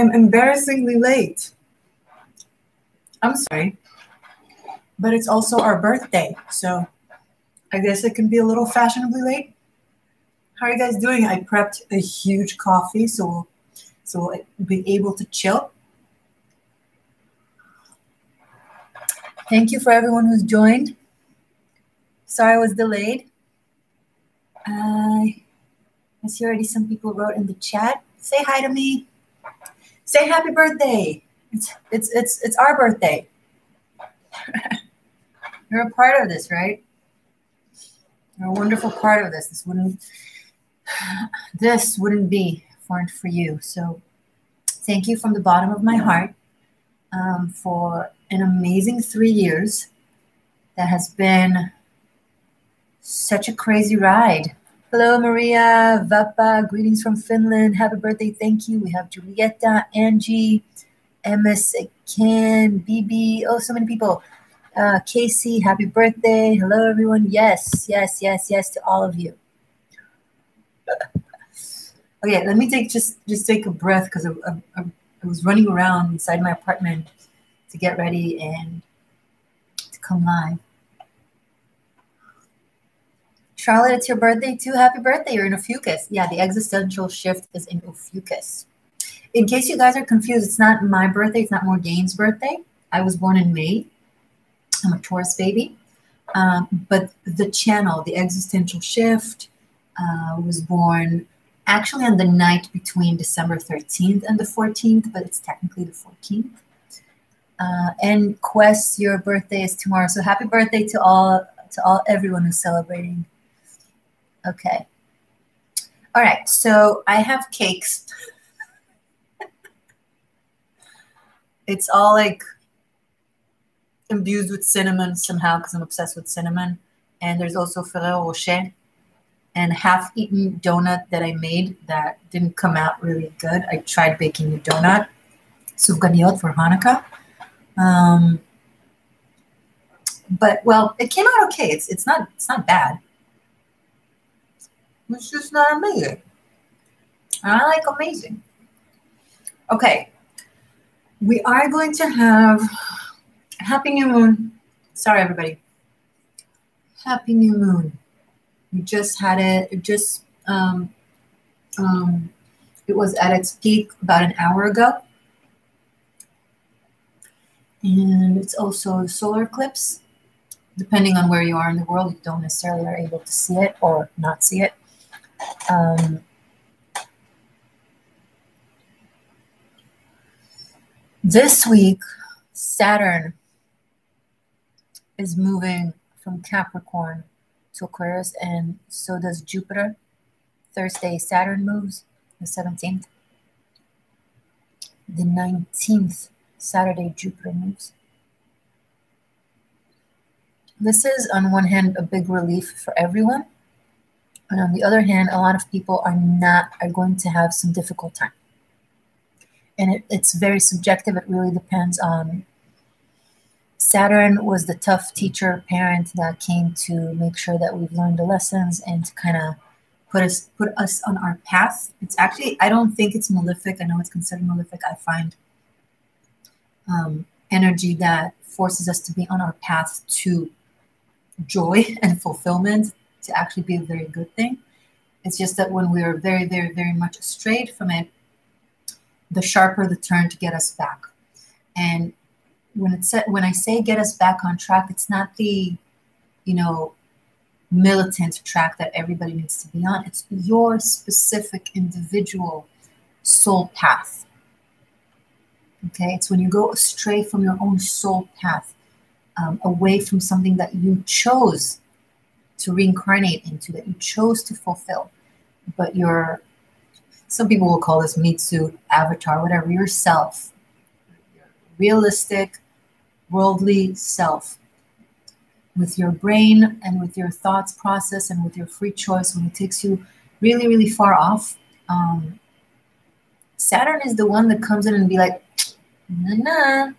am embarrassingly late. I'm sorry, but it's also our birthday, so I guess it can be a little fashionably late. How are you guys doing? I prepped a huge coffee, so we'll be able to chill. Thank you for everyone who's joined. Sorry I was delayed. I see already some people wrote in the chat. Say hi to me. Say happy birthday. It's our birthday. You're a part of this, right? You're a wonderful part of this. This wouldn't be if it weren't for you. So thank you from the bottom of my heart for an amazing 3 years that has been such a crazy ride. Hello, Maria, Vappa, greetings from Finland. Happy birthday, thank you. We have Julieta, Angie, MS, Ken, BB, oh, so many people. Casey, happy birthday. Hello, everyone. Yes, yes, yes, yes to all of you. Okay, let me just take a breath because I was running around inside my apartment to get ready and to come live. Charlotte, it's your birthday too. Happy birthday. You're in Ophiuchus. Yeah, the existential shift is in Ophiuchus. In case you guys are confused, it's not my birthday. It's not Morgane's birthday. I was born in May. I'm a Taurus baby. But the channel, the existential shift, was born actually on the night between December 13th and the 14th, but it's technically the 14th. And Quest, your birthday is tomorrow. So happy birthday to everyone who's celebrating. Okay. All right. So I have cakes. It's all like imbued with cinnamon somehow because I'm obsessed with cinnamon. And there's also Ferrero Rocher and half-eaten donut that I made that didn't come out really good. I tried baking a donut, sufganiyot for Hanukkah. But well, it came out okay. It's not bad. It's just not amazing. I like amazing. Okay. We are going to have Happy New Moon. Sorry, everybody. Happy New Moon. We just had it. It was at its peak about an hour ago. And it's also a solar eclipse. Depending on where you are in the world, you don't necessarily are able to see it or not see it. This week, Saturn is moving from Capricorn to Aquarius, and so does Jupiter. Thursday, Saturn moves, the 17th. The 19th, Saturday, Jupiter moves. This is, on one hand, a big relief for everyone. And on the other hand, a lot of people are going to have some difficult time. And it's very subjective. It really depends on. Saturn was the tough teacher parent that came to make sure that we've learned the lessons and to kind of put us on our path. It's actually, I don't think it's malefic. I know it's considered malefic. I find energy that forces us to be on our path to joy and fulfillment to actually be a very good thing. It's just that when we are very, very, very much strayed from it, the sharper the turn to get us back. And when I say get us back on track, it's not the, militant track that everybody needs to be on. It's your specific individual soul path. Okay, it's when you go astray from your own soul path, away from something that you chose to reincarnate into, that you chose to fulfill. But some people will call this meat suit, avatar, whatever, yourself, your realistic, worldly self, with your brain and with your thoughts process and with your free choice, when it takes you really, really far off. Saturn is the one that comes in and be like, nah.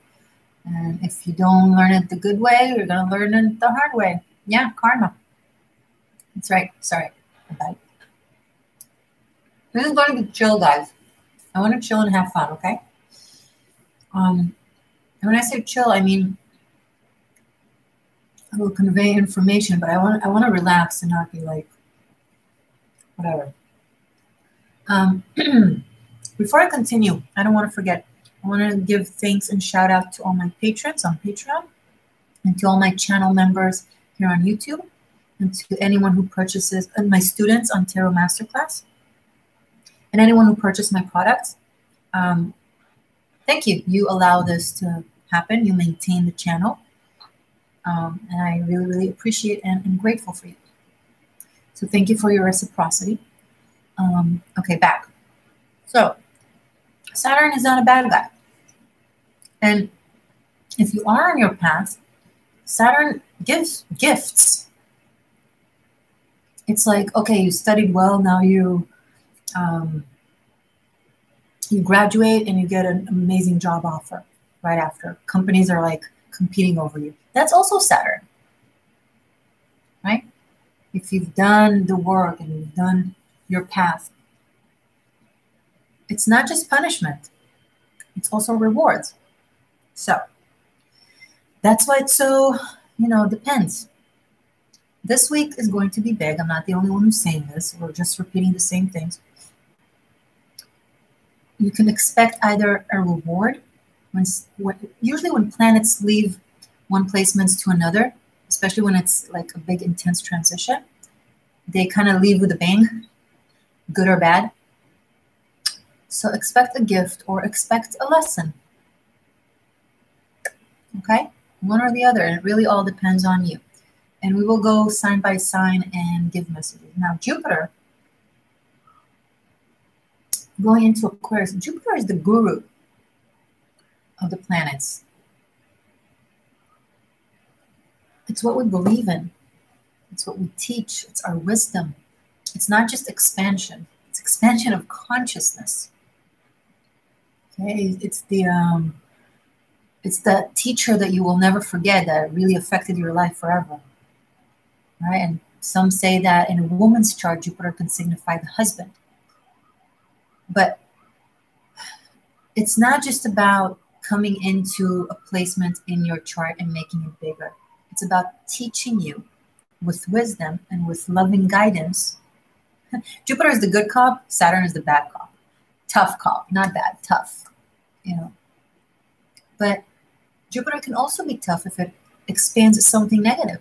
And if you don't learn it the good way, you're going to learn it the hard way. Yeah, karma. That's right. Sorry. Bye. This is going to be chill, guys. I want to chill and have fun, okay? And when I say chill, I mean I will convey information, but I want to relax and not be like whatever. Before I continue, I don't want to forget. I want to give thanks and shout out to all my patrons on Patreon and to all my channel members here on YouTube and to anyone who purchases, and my students on Tarot Masterclass and anyone who purchased my products. Thank you. You allow this to happen. You maintain the channel. And I really, really appreciate and am grateful for you. So thank you for your reciprocity. Okay, back. So Saturn is not a bad guy. And if you are on your path, Saturn gives gifts. It's like, okay, you studied well, now you graduate and you get an amazing job offer right after. Companies are like competing over you. That's also Saturn, right? If you've done the work and you've done your path, it's not just punishment, it's also rewards. So that's why it's so, depends. This week is going to be big. I'm not the only one who's saying this. We're just repeating the same things. You can expect either a reward, usually when planets leave one placements to another, especially when it's like a big intense transition, they kind of leave with a bang, good or bad. So expect a gift or expect a lesson. Okay? One or the other, and it really all depends on you. And we will go sign by sign and give messages. Now, Jupiter, going into Aquarius, Jupiter is the guru of the planets. It's what we believe in. It's what we teach. It's our wisdom. It's not just expansion. It's expansion of consciousness. Okay, it's the teacher that you will never forget that really affected your life forever. Right? And some say that in a woman's chart, Jupiter can signify the husband. But it's not just about coming into a placement in your chart and making it bigger. It's about teaching you with wisdom and with loving guidance. Jupiter is the good cop, Saturn is the bad cop. Tough cop, not bad, tough, But Jupiter can also be tough if it expands something negative.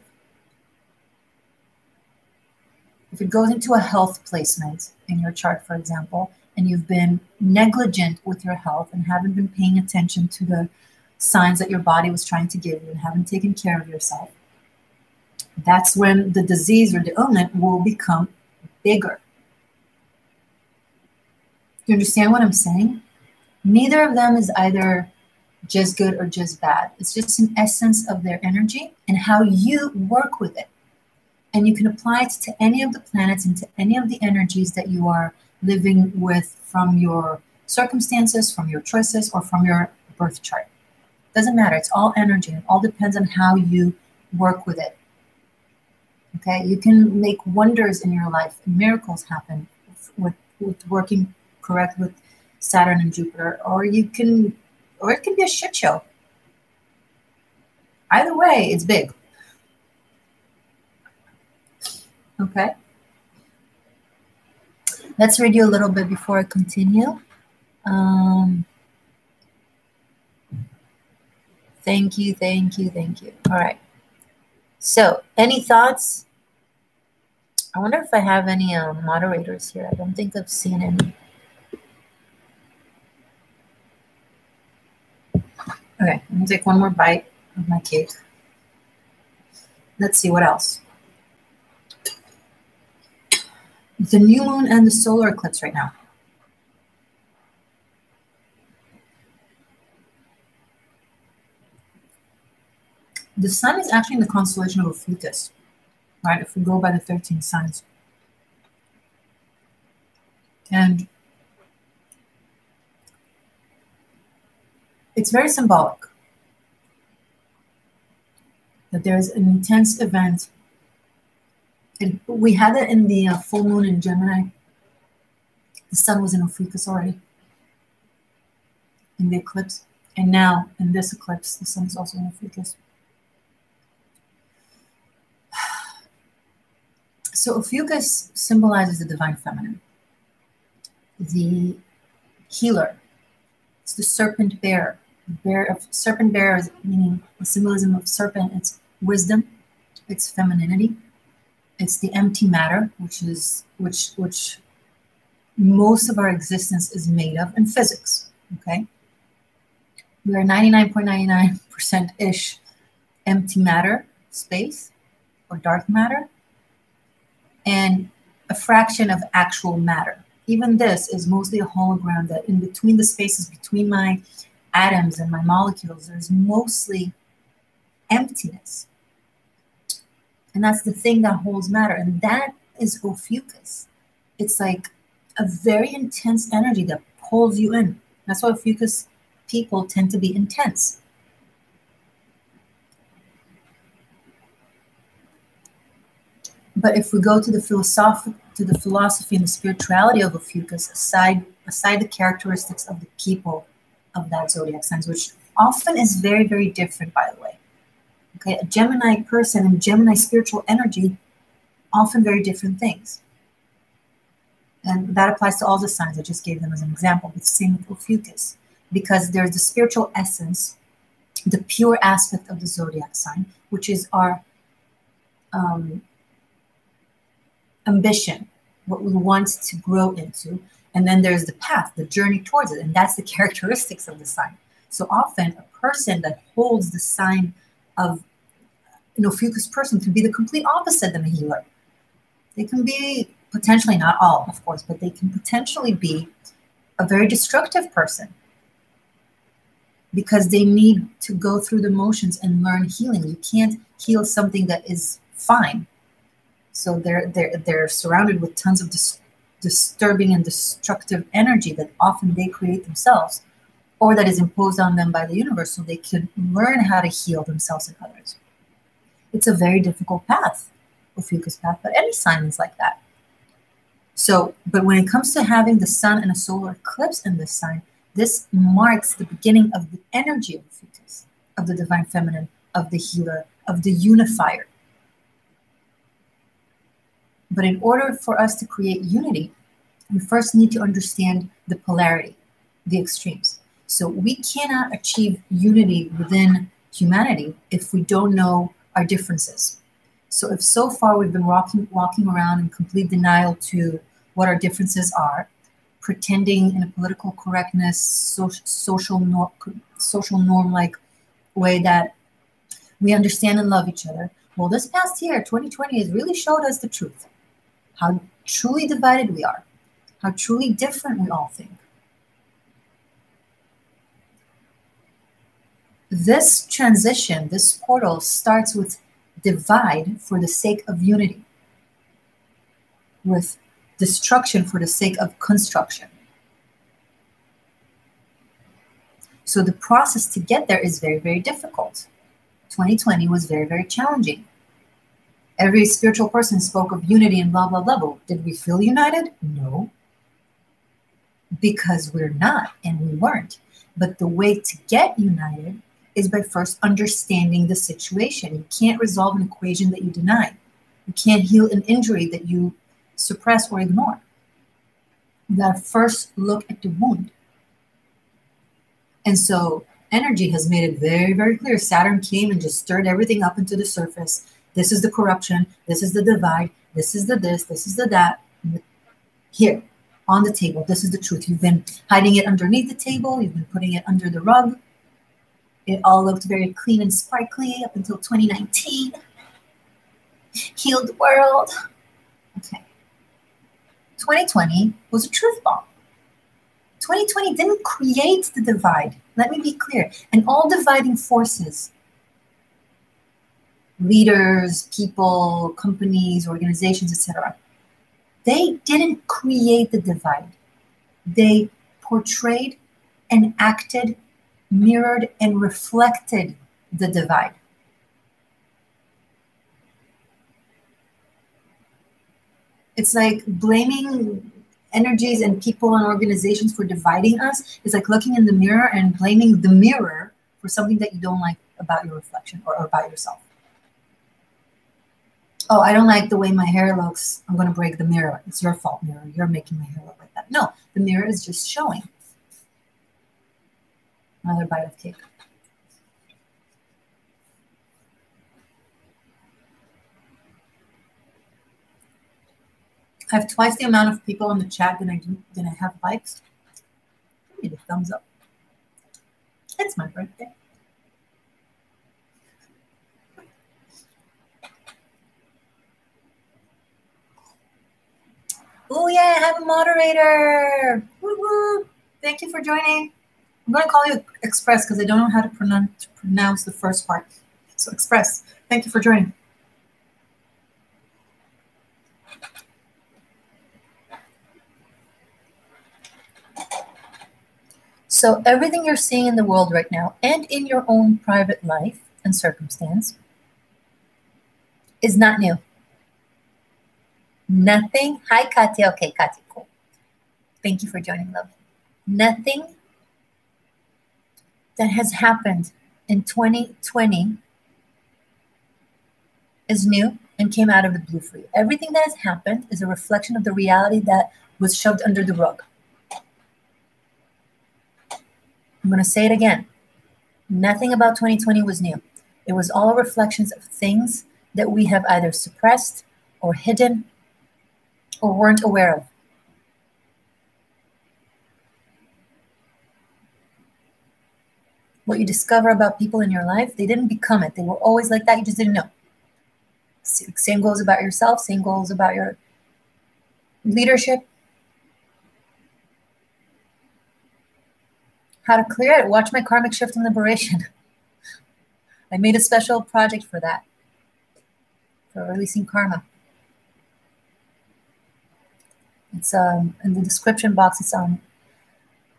If it goes into a health placement in your chart, for example, and you've been negligent with your health and haven't been paying attention to the signs that your body was trying to give you and haven't taken care of yourself, that's when the disease or the ailment will become bigger. You understand what I'm saying? Neither of them is either just good or just bad. It's just an essence of their energy and how you work with it. And you can apply it to any of the planets and to any of the energies that you are living with from your circumstances, from your choices, or from your birth chart. Doesn't matter. It's all energy. It all depends on how you work with it. Okay? You can make wonders in your life. Miracles happen with working correct with Saturn and Jupiter, or it can be a shit show. Either way, it's big. Okay. Let's read you a little bit before I continue. Thank you. All right. So, any thoughts? I wonder if I have any moderators here. I don't think I've seen any. Okay, I'm gonna take one more bite of my cake. Let's see what else. The new moon and the solar eclipse right now. The sun is actually in the constellation of Ophiuchus, right? If we go by the 13 signs. And it's very symbolic that there's an intense event. And we had it in the full moon in Gemini. The sun was in Ophiuchus already in the eclipse. And now, in this eclipse, the sun is also in Ophiuchus. So Ophiuchus symbolizes the divine feminine, the healer. It's the serpent bearer. Serpent bearer is meaning the symbolism of serpent. It's wisdom, it's femininity, it's the empty matter, which most of our existence is made of in physics. Okay, we are 99.99% ish empty matter, space, or dark matter, and a fraction of actual matter. Even this is mostly a hologram, that in between the spaces between my atoms and my molecules, there's mostly emptiness. And that's the thing that holds matter. And that is Ophiuchus. It's like a very intense energy that pulls you in. That's why Ophiuchus people tend to be intense. But if we go to the philosophy and the spirituality of Ophiuchus, aside the characteristics of the people of that zodiac signs, which often is very, very different, by the way. Okay, a Gemini person and Gemini spiritual energy, often very different things. And that applies to all the signs. I just gave them as an example. But same with Ophiuchus, because there's the spiritual essence, the pure aspect of the zodiac sign, which is our ambition, what we want to grow into. And then there's the path, the journey towards it. And that's the characteristics of the sign. So often a person that holds the sign of an Ophiuchus person can be the complete opposite than a healer. They can be, potentially, not all, of course, but they can potentially be a very destructive person because they need to go through the motions and learn healing. You can't heal something that is fine. So they're surrounded with tons of disturbing and destructive energy that often they create themselves, or that is imposed on them by the universe, so they can learn how to heal themselves and others. It's a very difficult path, Ophiuchus path, but any sign is like that. So, but when it comes to having the sun and a solar eclipse in this sign, this marks the beginning of the energy of Ophiuchus, of the divine feminine, of the healer, of the unifier. But in order for us to create unity, we first need to understand the polarity, the extremes. So we cannot achieve unity within humanity if we don't know our differences. So if so far we've been walking around in complete denial to what our differences are, pretending in a political correctness, social norm-like way that we understand and love each other. Well, this past year, 2020, has really showed us the truth. How truly divided we are. How truly different we all think. This transition, this portal, starts with divide for the sake of unity, with destruction for the sake of construction. So the process to get there is very, very difficult. 2020 was very, very challenging. Every spiritual person spoke of unity and blah, blah, blah. But did we feel united? No. Because we're not, and we weren't. But the way to get united is by first understanding the situation. You can't resolve an equation that you deny. You can't heal an injury that you suppress or ignore. You gotta first look at the wound. And so energy has made it very, very clear. Saturn came and just stirred everything up into the surface. This is the corruption. This is the divide. This is the this. This is the that. Here, on the table, this is the truth. You've been hiding it underneath the table. You've been putting it under the rug. It all looked very clean and sparkly up until 2019. Healed the world. Okay. 2020 was a truth bomb. 2020 didn't create the divide. Let me be clear. And all dividing forces, leaders, people, companies, organizations, etc., they didn't create the divide. They portrayed and acted, mirrored and reflected the divide. It's like blaming energies and people and organizations for dividing us is like looking in the mirror and blaming the mirror for something that you don't like about your reflection or about yourself. Oh, I don't like the way my hair looks. I'm going to break the mirror. It's your fault, mirror. You're making my hair look like that. No, the mirror is just showing. Another bite of cake. I have twice the amount of people on the chat than I have likes. Give me the thumbs up. It's my birthday. Oh yeah, I have a moderator. Woo woo. Thank you for joining. I'm going to call you Express because I don't know how to pronounce the first part. So Express, thank you for joining. So everything you're seeing in the world right now and in your own private life and circumstance is not new. Nothing. Hi, Katya. Okay, Katya, cool. Thank you for joining, love. Nothing that has happened in 2020 is new and came out of the blue for you. Everything that has happened is a reflection of the reality that was shoved under the rug. I'm going to say it again. Nothing about 2020 was new. It was all reflections of things that we have either suppressed or hidden or weren't aware of. What you discover about people in your life, they didn't become it. They were always like that. You just didn't know. Same goes about yourself. Same goes about your leadership. How to clear it? Watch my Karmic Shift and Liberation. I made a special project for that, for releasing karma. It's in the description box. It's on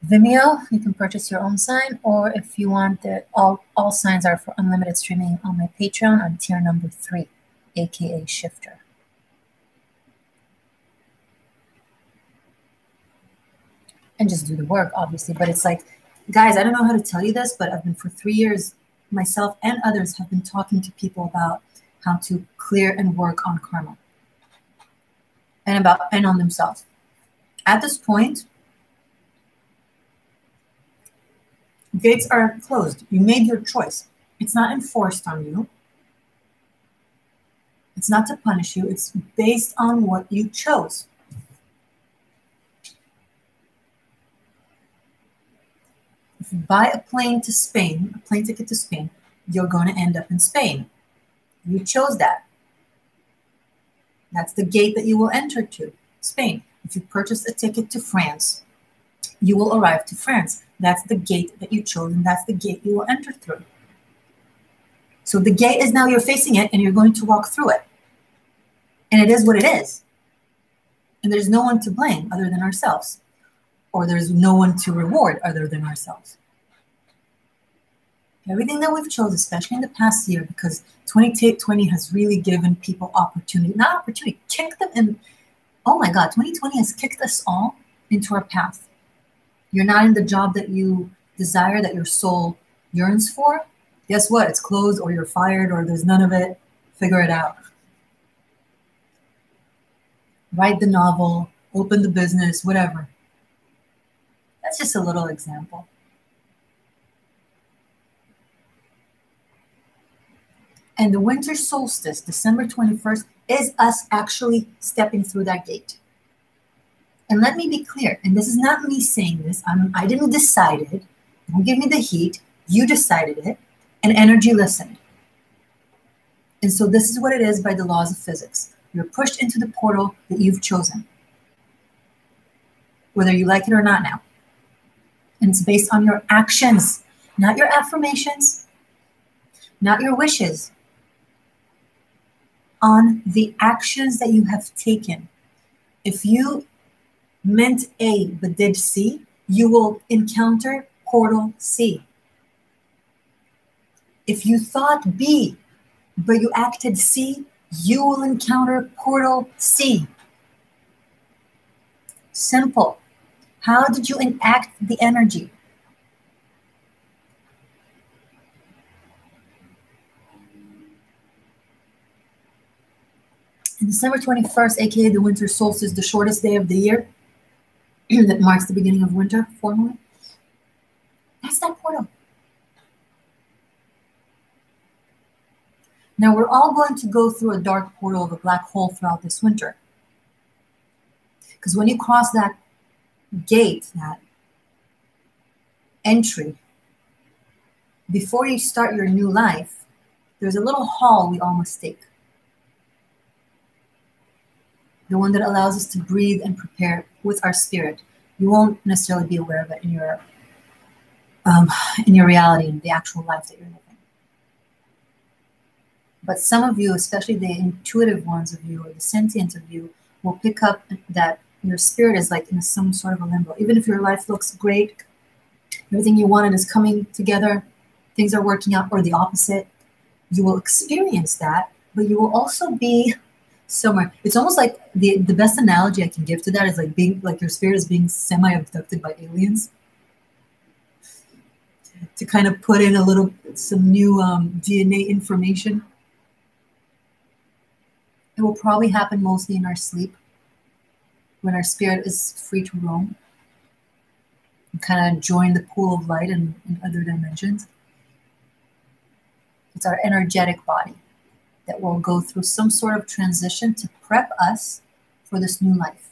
Vimeo. You can purchase your own sign, or if you want, all signs are for unlimited streaming on my Patreon on tier number 3, aka Shifter. And just do the work, obviously. But it's like, guys, I don't know how to tell you this, but I've been for 3 years, myself and others have been talking to people about how to clear and work on karma and on themselves. At this point, gates are closed. You made your choice. It's not enforced on you. It's not to punish you. It's based on what you chose. If you buy a plane ticket to Spain, you're going to end up in Spain. You chose that. That's the gate that you will enter to, Spain. If you purchase a ticket to France, you will arrive to France. That's the gate that you chose, and that's the gate you will enter through. So the gate is now, you're facing it, and you're going to walk through it. And it is what it is. And there's no one to blame other than ourselves. Or there's no one to reward other than ourselves. Everything that we've chosen, especially in the past year, because 2020 has really given people opportunity, not opportunity, kicked them in. Oh my God, 2020 has kicked us all into our path. You're not in the job that you desire, that your soul yearns for. Guess what? It's closed, or you're fired, or there's none of it. Figure it out. Write the novel, open the business, whatever. That's just a little example. And the winter solstice, December 21st, is us actually stepping through that gate. And let me be clear, and this is not me saying this, I didn't decide it. Don't give me the heat. You decided it, and energy listened. And so this is what it is by the laws of physics. You're pushed into the portal that you've chosen, whether you like it or not now. And it's based on your actions, not your affirmations, not your wishes, on the actions that you have taken. If you meant A but did C, you will encounter portal C. If you thought B but you acted C, you will encounter portal C. Simple. How did you enact the energy? And December 21st, aka the winter solstice, the shortest day of the year, that marks the beginning of winter formally. That's that portal. Now we're all going to go through a dark portal of a black hole throughout this winter. Because when you cross that gate, that entry, before you start your new life, there's a little hall we all must take. The one that allows us to breathe and prepare with our spirit. You won't necessarily be aware of it in your reality, in the actual life that you're living. But some of you, especially the intuitive ones of you or the sentient of you, will pick up that your spirit is like in some sort of a limbo. Even if your life looks great, everything you wanted is coming together, things are working out, or the opposite, you will experience that, but you will also be somewhere. It's almost like the best analogy I can give to that is like being like your spirit is being semi-abducted by aliens. To kind of put in some new DNA information. It will probably happen mostly in our sleep, when our spirit is free to roam and kind of join the pool of light in other dimensions. It's our energetic body that will go through some sort of transition to prep us for this new life.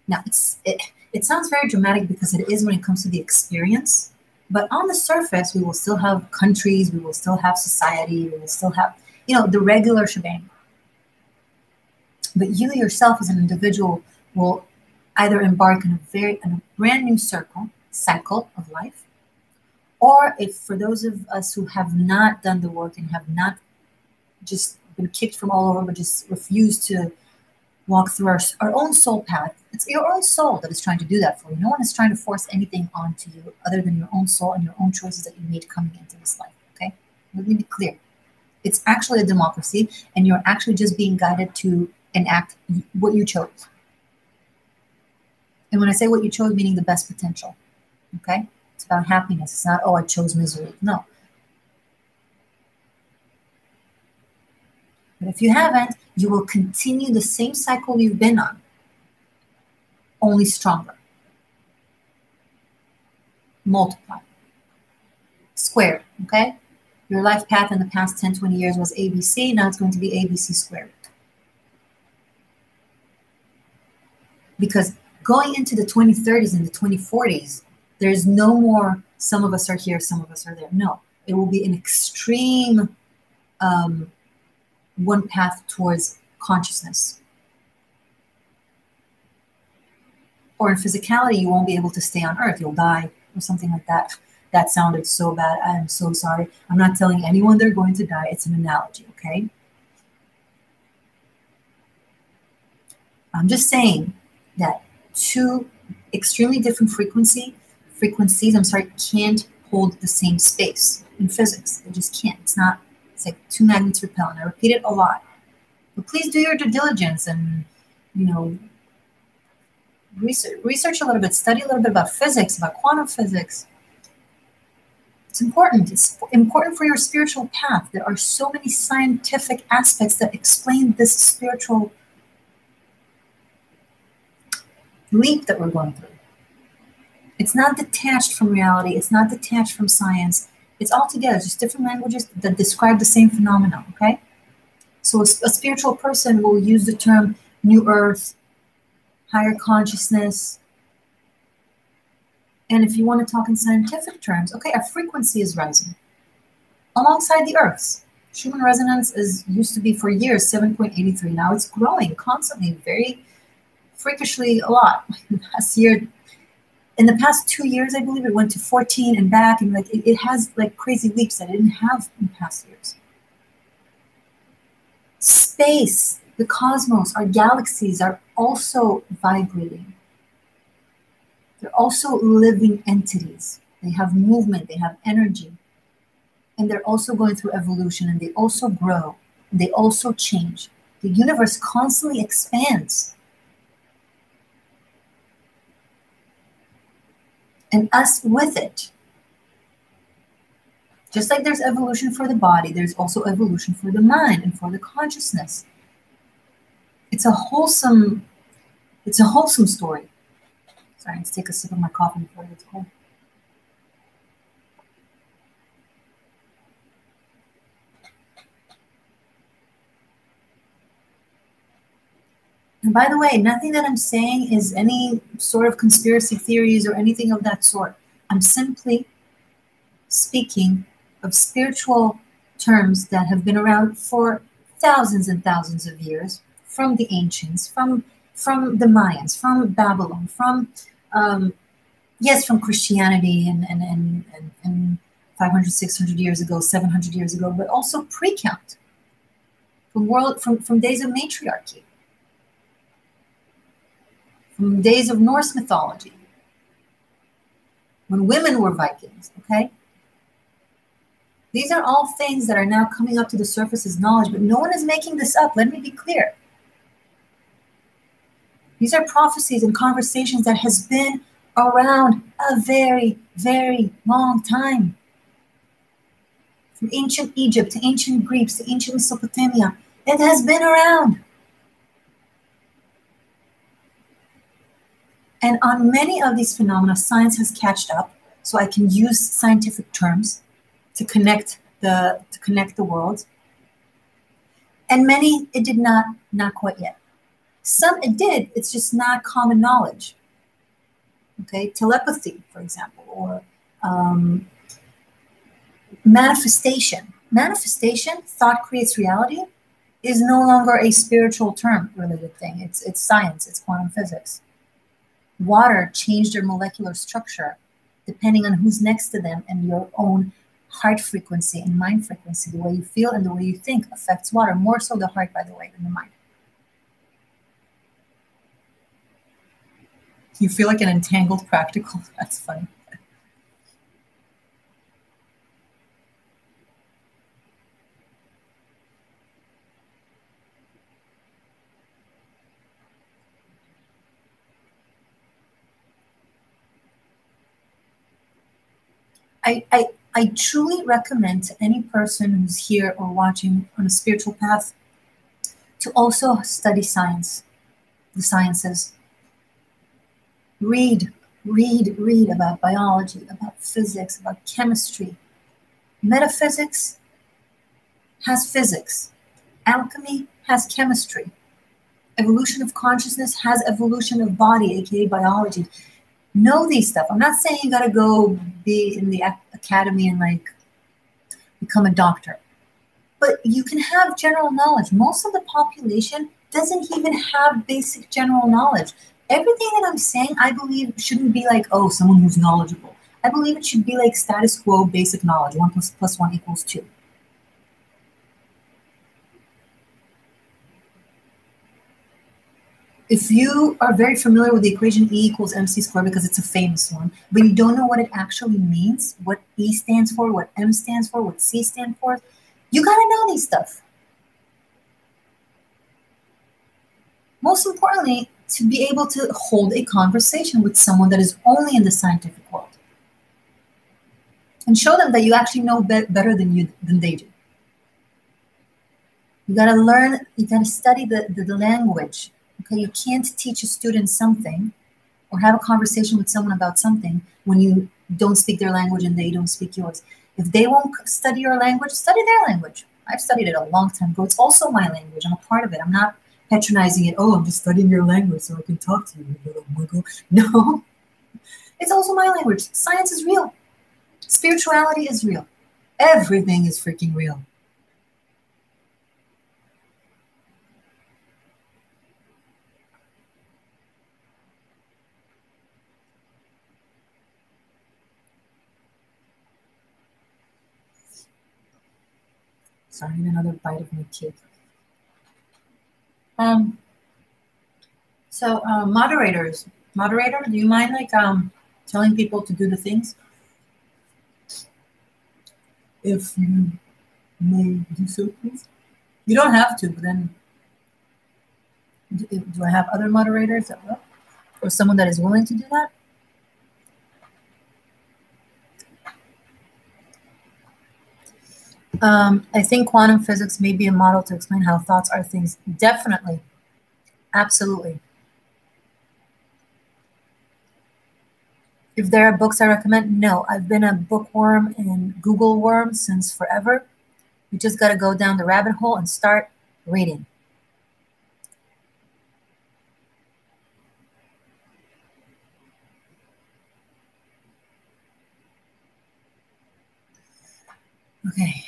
Now, it sounds very dramatic because it is when it comes to the experience, but on the surface, we will still have countries, we will still have society, we will still have, the regular shebang. But you yourself as an individual will either embark in a brand new cycle of life, or if for those of us who have not done the work and have not just been kicked from all over, but just refused to walk through our own soul path, it's your own soul that is trying to do that for you. No one is trying to force anything onto you other than your own soul and your own choices that you made coming into this life, okay? Let me be clear. It's actually a democracy, and you're actually just being guided to enact what you chose. And when I say what you chose, meaning the best potential, okay? It's about happiness. It's not, I chose misery. No. But if you haven't, you will continue the same cycle you've been on, only stronger. Multiply. Squared, okay? Your life path in the past 10, 20 years was ABC. Now it's going to be ABC squared. Because going into the 2030s and the 2040s, there's no more some of us are here, some of us are there. No, it will be an extreme one path towards consciousness. Or in physicality, you won't be able to stay on Earth. You'll die or something like that. That sounded so bad. I am so sorry. I'm not telling anyone they're going to die. It's an analogy, okay? I'm just saying that two extremely different frequencies, can't hold the same space in physics. They just can't. It's like two magnets repel. And I repeat it a lot. But please do your due diligence and, research a little bit, study a little bit about physics, about quantum physics. It's important. It's important for your spiritual path. There are so many scientific aspects that explain this spiritual leap that we're going through. It's not detached from reality. It's not detached from science. It's all together, just different languages that describe the same phenomenon, okay? So a spiritual person will use the term new earth, higher consciousness. And if you want to talk in scientific terms, okay, our frequency is rising alongside the Earth's. Schumann resonance used to be for years 7.83. Now it's growing constantly, very freakishly a lot. In the past 2 years, I believe it went to 14 and back, and it has crazy leaps that it didn't have in past years. Space, the cosmos, our galaxies are also vibrating. They're also living entities. They have movement, they have energy, and they're also going through evolution, and they also grow, and they also change. The universe constantly expands. and us with it. Just like there's evolution for the body, there's also evolution for the mind and for the consciousness. It's a wholesome story. Sorry, let's take a sip of my coffee before it gets cold. And by the way, nothing that I'm saying is any sort of conspiracy theories or anything of that sort. I'm simply speaking of spiritual terms that have been around for thousands and thousands of years, from the ancients, from the Mayans, from Babylon, from from Christianity and 500, 600 years ago, 700 years ago, but also pre-count from days of matriarchy, from days of Norse mythology, when women were Vikings, okay? These are all things that are now coming up to the surface as knowledge, but no one is making this up. Let me be clear. These are prophecies and conversations that has been around a very, very long time. From ancient Egypt to ancient Greeks to ancient Mesopotamia, it has been around. And on many of these phenomena, science has catched up, so I can use scientific terms to connect the world. And many it did not quite yet. Some it did, it's just not common knowledge. Okay, telepathy, for example, or manifestation. Manifestation, thought creates reality, is no longer a spiritual term related thing. It's science, it's quantum physics. Water changed their molecular structure depending on who's next to them, and your own heart frequency and mind frequency. The way you feel and the way you think affects water, more so the heart, by the way, than the mind. You feel like an entangled practical? That's funny. I truly recommend to any person who's here or watching on a spiritual path to also study science, the sciences. Read about biology, about physics, about chemistry. Metaphysics has physics. Alchemy has chemistry. Evolution of consciousness has evolution of body, aka biology. Know these stuff. I'm not saying you gotta go be in the academy and like become a doctor, but you can have general knowledge. Most of the population doesn't even have basic general knowledge. Everything that I'm saying, I believe, shouldn't be like, oh, someone who's knowledgeable. I believe it should be like status quo basic knowledge. 1 + 1 = 2. If you are very familiar with the equation E = mc² because it's a famous one, but you don't know what it actually means, what E stands for, what M stands for, what C stands for, you gotta know these stuff. Most importantly, to be able to hold a conversation with someone that is only in the scientific world. And show them that you actually know better than they do. You gotta learn, you gotta study the language. Okay, you can't teach a student something or have a conversation with someone about something when you don't speak their language and they don't speak yours. If they won't study your language, study their language. I've studied it a long time ago. It's also my language. I'm a part of it. I'm not patronizing it. Oh, I'm just studying your language so I can talk to you. No, it's also my language. Science is real. Spirituality is real. Everything is freaking real. Sorry, I need another bite of my cake. Moderators. Moderator, do you mind like telling people to do the things? If you may do so, please. You don't have to, but then do I have other moderators that will? Or someone that is willing to do that? I think quantum physics may be a model to explain how thoughts are things. Definitely. Absolutely. If there are books I recommend, no. I've been a bookworm and Google worm since forever. You just got to go down the rabbit hole and start reading. Okay.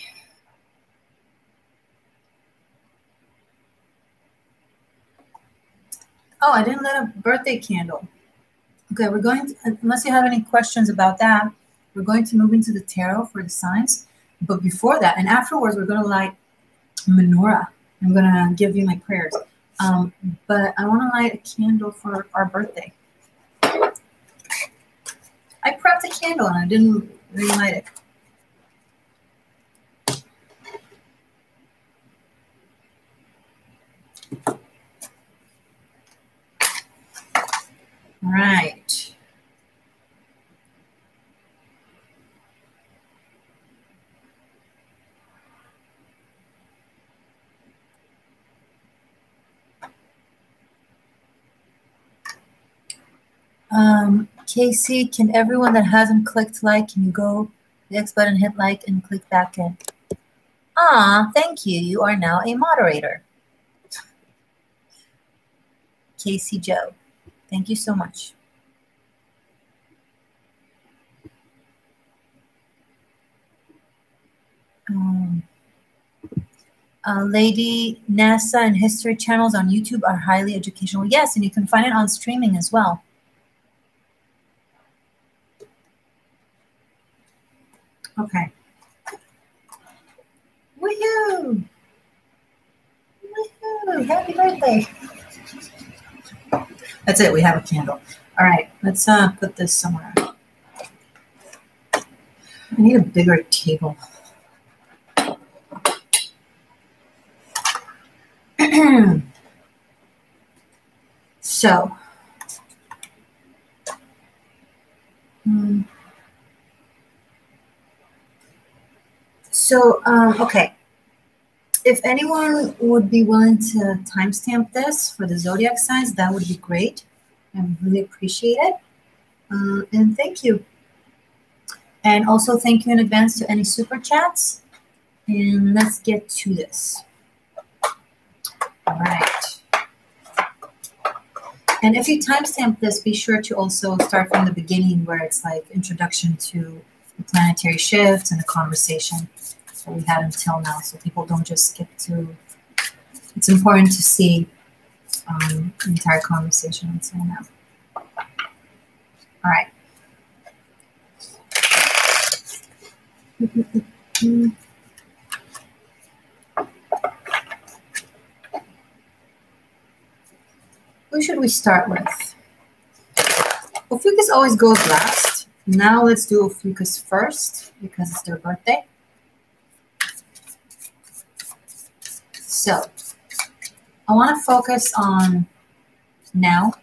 Oh, I didn't lit a birthday candle. Okay, we're going to, unless you have any questions about that, we're going to move into the tarot for the signs. But before that, and afterwards, we're going to light menorah. I'm going to give you my prayers. But I want to light a candle for our birthday. I prepped a candle and I didn't relight it. All right. Casey, can everyone that hasn't clicked like, can you go the X button, hit like, and click back in? Ah, thank you. You are now a moderator. Casey Joe, thank you so much. Lady NASA and History channels on YouTube are highly educational. Yes, and you can find it on streaming as well. Okay. Woohoo! Woohoo! Happy birthday! That's it. We have a candle. All right. Let's put this somewhere. I need a bigger table. Okay. If anyone would be willing to timestamp this for the zodiac signs, that would be great. I would really appreciate it. And thank you. And also thank you in advance to any super chats. And let's get to this. All right. And if you timestamp this, be sure to also start from the beginning where it's like introduction to the planetary shifts and the conversation that we had until now, so people don't just skip to. It's important to see the entire conversation until now. All right. Who should we start with? Ophiuchus always goes last. Now let's do Ophiuchus first because it's their birthday. So I want to focus on now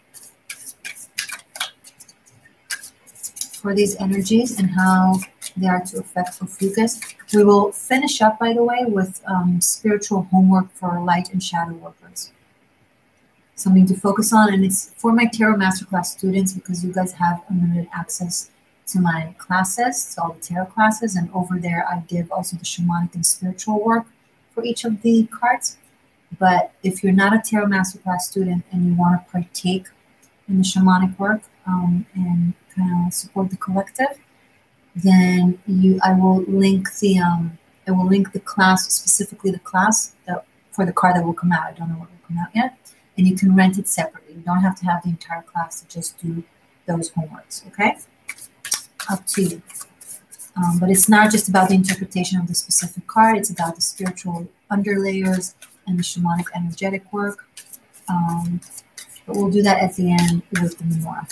for these energies and how they are to affect Ophiuchus. We will finish up, by the way, with spiritual homework for light and shadow workers. Something to focus on, and it's for my Tarot Masterclass students because you guys have unlimited access to my classes, to all the tarot classes, and over there I give also the shamanic and spiritual work for each of the cards. But if you're not a Tarot Masterclass student and you want to partake in the shamanic work and kind of support the collective, then I will link the class, specifically the class that for the card that will come out. I don't know what will come out yet. And you can rent it separately. You don't have to have the entire class to just do those homeworks, okay? Up to you. But it's not just about the interpretation of the specific card. It's about the spiritual underlayers and the shamanic energetic work. But we'll do that at the end with the menorah.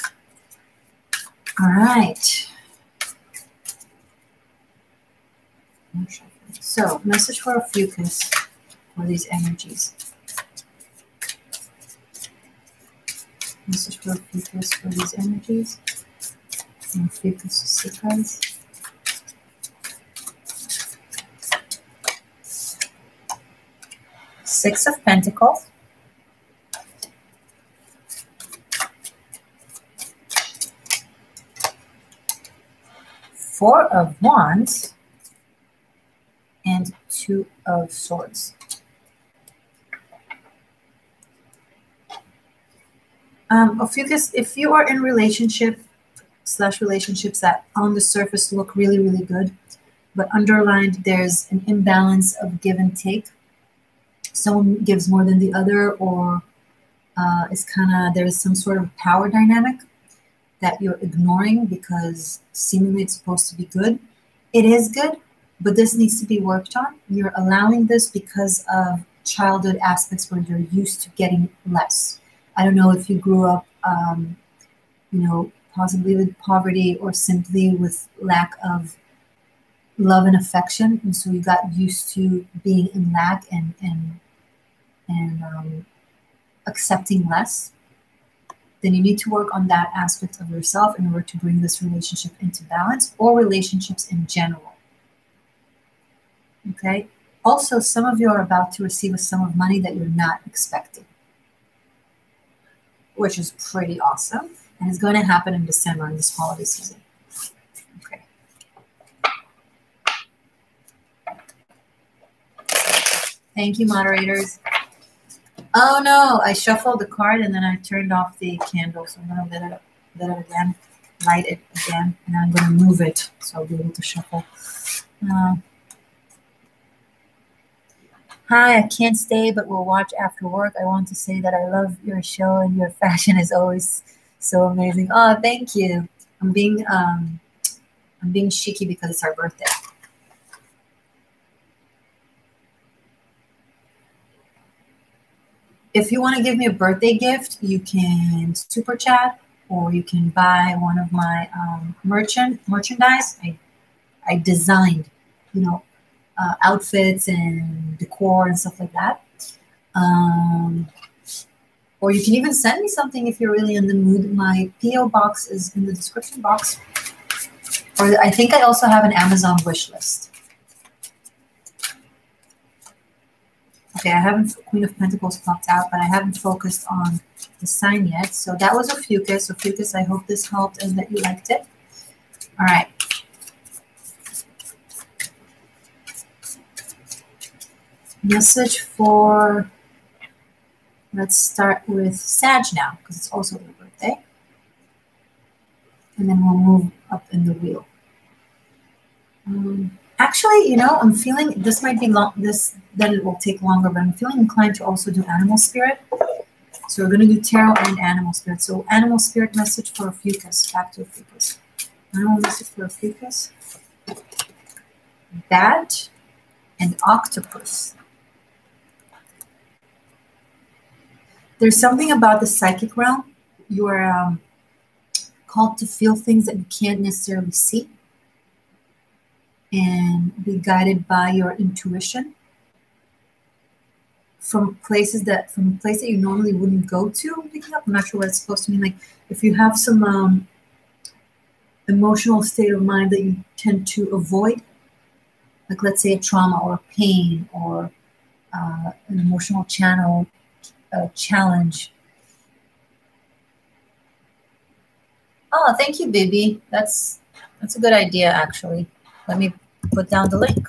All right. So, message for Ophiuchus for these energies. Message for Ophiuchus for these energies. And Ophiuchus Sukras. Six of Pentacles. Four of Wands. And Two of Swords. Ophiuchus, if you are in relationships that on the surface look really, really good, but underlined there's an imbalance of give and take. Someone gives more than the other, or there's some sort of power dynamic that you're ignoring because seemingly it's supposed to be good. It is good, but this needs to be worked on. You're allowing this because of childhood aspects where you're used to getting less. I don't know if you grew up, possibly with poverty or simply with lack of love and affection, and so you got used to being in lack and accepting less. Then you need to work on that aspect of yourself in order to bring this relationship into balance, or relationships in general. Okay. Also, some of you are about to receive a sum of money that you're not expecting, which is pretty awesome. And it's going to happen in December, in this holiday season. Okay. Thank you, moderators. Oh no, I shuffled the card and then I turned off the candle. So I'm going to let it again, light it again, and I'm going to move it so I'll be able to shuffle. Hi, I can't stay, but we'll watch after work. I want to say that I love your show and your fashion is always so amazing. Oh, thank you. I'm being cheeky because it's our birthday. If you want to give me a birthday gift, you can super chat, or you can buy one of my merchandise. I designed, outfits and decor and stuff like that. Or you can even send me something if you're really in the mood. My P.O. box is in the description box. Or I think I also have an Amazon wish list. Okay, I haven't, Queen of Pentacles popped out, but I haven't focused on the sign yet. So that was Ophiuchus. Ophiuchus, I hope this helped and that you liked it. All right. Message for, let's start with Sag now, because it's also their birthday. And then we'll move up in the wheel. Actually, I'm feeling this might be long, then it will take longer, but I'm feeling inclined to also do Animal Spirit. So we're going to do Tarot and Animal Spirit. So Animal Spirit message for Ophiuchus, back to Ophiuchus. Animal message for Ophiuchus. Bat and Octopus. There's something about the psychic realm. You are called to feel things that you can't necessarily see and be guided by your intuition from a place that you normally wouldn't go to. I'm picking up, I'm not sure what it's supposed to mean. Like if you have some emotional state of mind that you tend to avoid, like let's say a trauma or a pain or an emotional challenge. Oh, thank you, Bibi. That's a good idea, actually. Let me put down the link.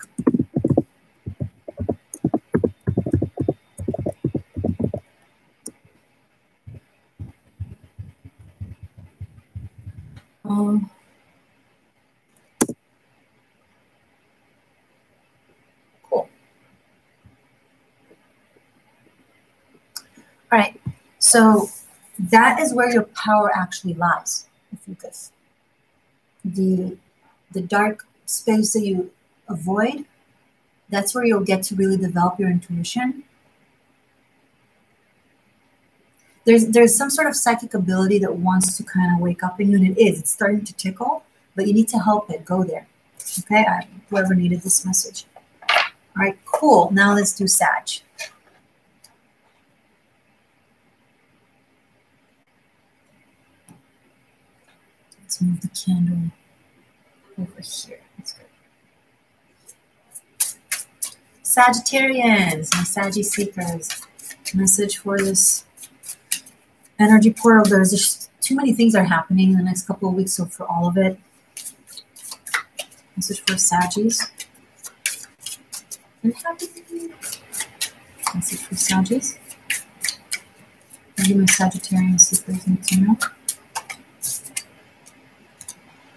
Cool. All right. So that is where your power actually lies, Ophiuchus. The dark space that you avoid, that's where you'll get to really develop your intuition. There's some sort of psychic ability that wants to kind of wake up in you, and it's starting to tickle, but you need to help it go there. Okay, whoever needed this message. All right, cool. Now let's do Sag. Let's move the candle over here. That's good. Sagittarians, my Saggy Seekers, message for this energy portal. There's just too many things are happening in the next couple of weeks, so for all of it, message for Saggies. Message for Saggies. Maybe my Sagittarian seekers need to know.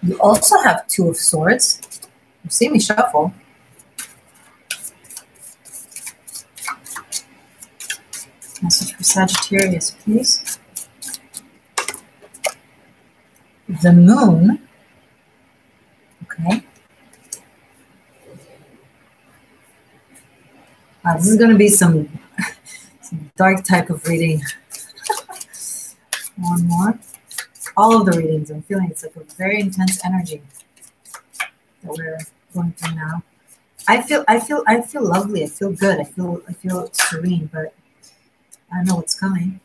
You also have Two of Swords. You see me shuffle. Message for Sagittarius, please. The Moon. Okay. This is going to be some dark type of reading. One more. All of the readings, I'm feeling it's like a very intense energy that we're going through now. I feel lovely. I feel good. I feel serene, but I know what's coming.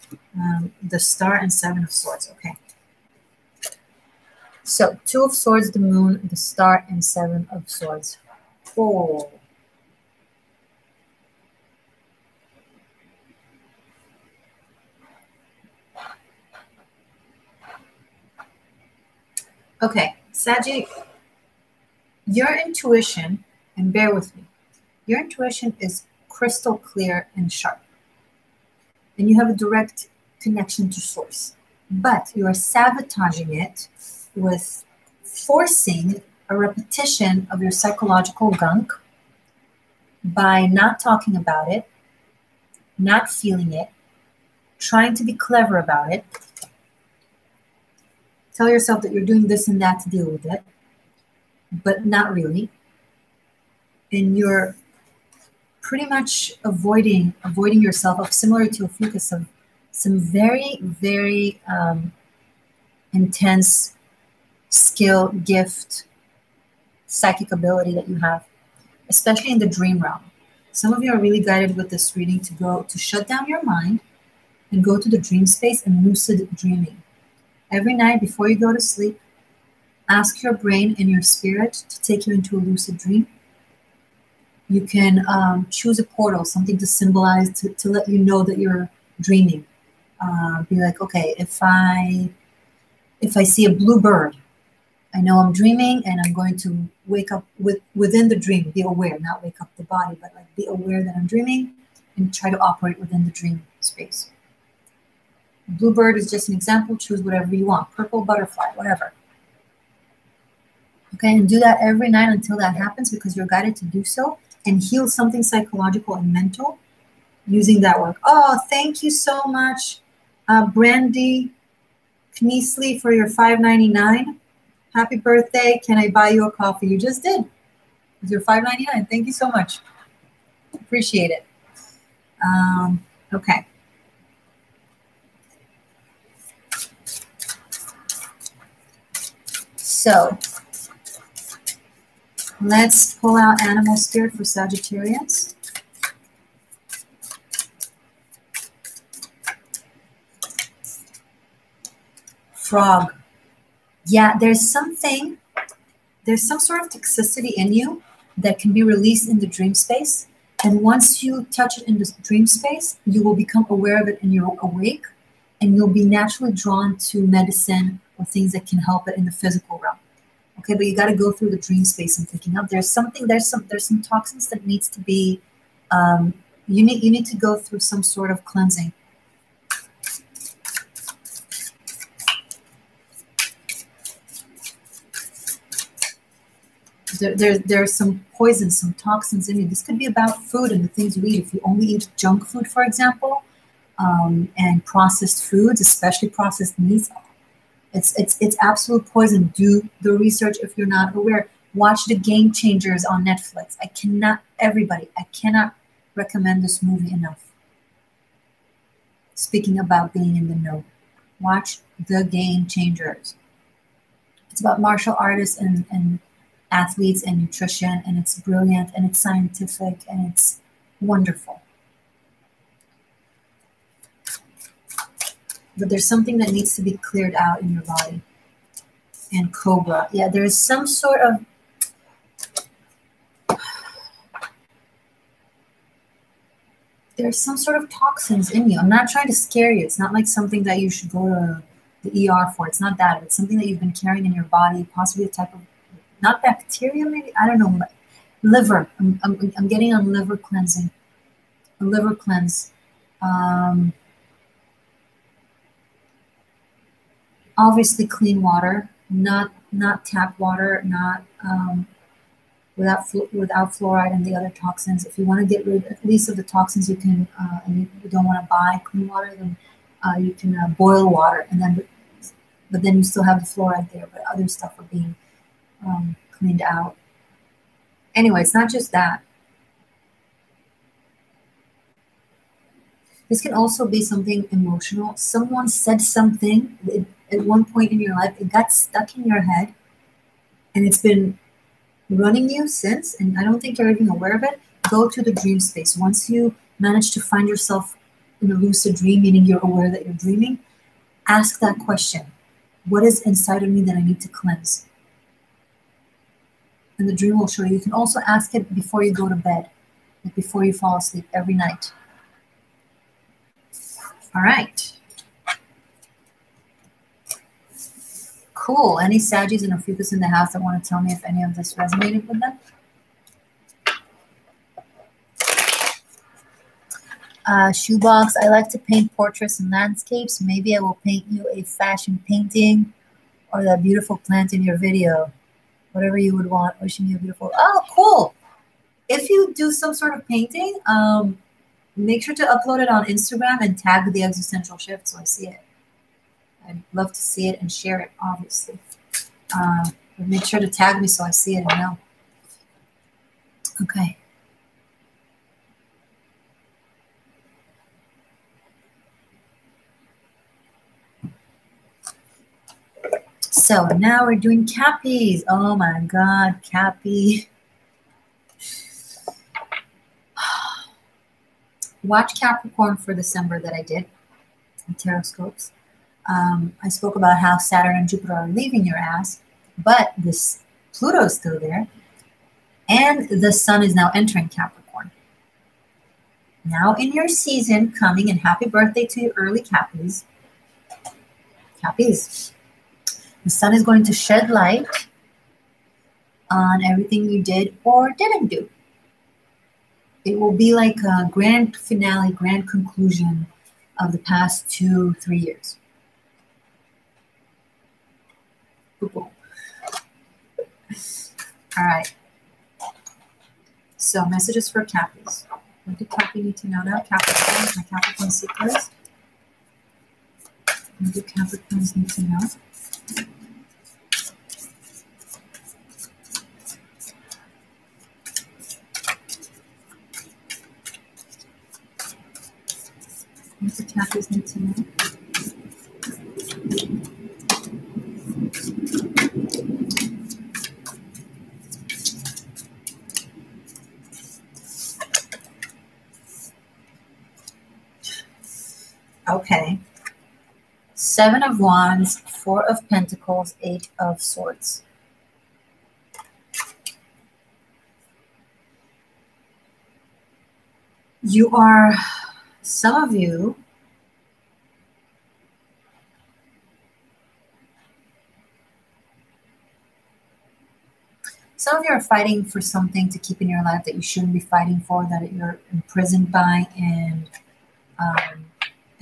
The Star and Seven of Swords. Okay. So Two of Swords, the Moon, the Star, and Seven of Swords. Oh. Okay, Saggy, your intuition, and bear with me, your intuition is crystal clear and sharp. And you have a direct connection to source. But you are sabotaging it with forcing a repetition of your psychological gunk by not talking about it, not feeling it, trying to be clever about it. Tell yourself that you're doing this and that to deal with it, but not really. And you're pretty much avoiding yourself of, similar to Ophiuchus, of some very, very intense skill, gift, psychic ability that you have, especially in the dream realm. Some of you are really guided with this reading to shut down your mind and go to the dream space and lucid dreaming. Every night before you go to sleep, ask your brain and your spirit to take you into a lucid dream. You can choose a portal, something to symbolize, to let you know that you're dreaming. Be like, okay, if I see a blue bird, I know I'm dreaming and I'm going to wake up within the dream. Be aware, not wake up the body, but like be aware that I'm dreaming and try to operate within the dream space. Bluebird is just an example. Choose whatever you want. Purple butterfly, whatever. Okay, and do that every night until that happens, because you're guided to do so, and heal something psychological and mental using that work. Oh, thank you so much, Brandy Kneasley, for your $5.99. Happy birthday. Can I buy you a coffee? You just did. It's your $5.99. Thank you so much. Appreciate it. Okay. So let's pull out Animal Spirit for Sagittarians. Frog. Yeah, there's some sort of toxicity in you that can be released in the dream space. And once you touch it in the dream space, you will become aware of it and you're awake, and you'll be naturally drawn to medicine or things that can help it in the physical realm. Okay, but you got to go through the dream space and picking up. There's some toxins that needs to be, you need to go through some sort of cleansing. There's some poisons, some toxins in you. This could be about food and the things you eat. If you only eat junk food, for example, and processed foods, especially processed meats, it's absolute poison. Do the research if you're not aware. Watch The Game Changers on Netflix. I cannot recommend this movie enough. Speaking about being in the know, watch The Game Changers. It's about martial artists and athletes and nutrition, and it's brilliant and it's scientific and it's wonderful. But there's something that needs to be cleared out in your body. And Cobra. Yeah, there's some sort of there's some sort of toxins in you. I'm not trying to scare you. It's not like something that you should go to the ER for. It's not that. It's something that you've been carrying in your body, possibly a type of, not bacteria, maybe, I don't know, but liver. I'm getting on liver cleansing, a liver cleanse. Obviously clean water, not tap water, not without fluoride and the other toxins. If you want to get rid at least of the toxins, you can, and you don't want to buy clean water, then you can boil water, and then, but then you still have the fluoride there, but other stuff are being cleaned out. Anyway, it's not just that. This can also be something emotional. Someone said something at one point in your life, it got stuck in your head, and it's been running you since, and I don't think you're even aware of it. Go to the dream space. Once you manage to find yourself in a lucid dream, meaning you're aware that you're dreaming, ask that question. What is inside of me that I need to cleanse? And the dream will show you. You can also ask it before you go to bed, like before you fall asleep every night. All right. Cool. Any Saggies and Ophiuchus in the house that want to tell me if any of this resonated with them? Shoebox, I like to paint portraits and landscapes. Maybe I will paint you a fashion painting or that beautiful plant in your video. Whatever you would want. Wishing you a beautiful. Oh, cool. If you do some sort of painting, make sure to upload it on Instagram and tag the Existential Shift so I see it. I'd love to see it and share it, obviously. But make sure to tag me so I see it and know. Okay. So now we're doing Cappies. Oh my God, Cappy. Watch Capricorn for December that I did in Taroscopes. I spoke about how Saturn and Jupiter are leaving your ass, but this Pluto is still there, and the Sun is now entering Capricorn. Now in your season coming, and happy birthday to you early Cappies. Cappies. The Sun is going to shed light on everything you did or didn't do. It will be like a grand finale, grand conclusion of the past 2-3 years. All right. So messages for Cappies. What do Cappy need to know now? Capricorn, my Capricorn secrets. What do Capricorns need to know? What do Cappies need to know? Okay. 7 of Wands, 4 of Pentacles, 8 of Swords. You are, some of you, are fighting for something to keep in your life that you shouldn't be fighting for, that you're imprisoned by and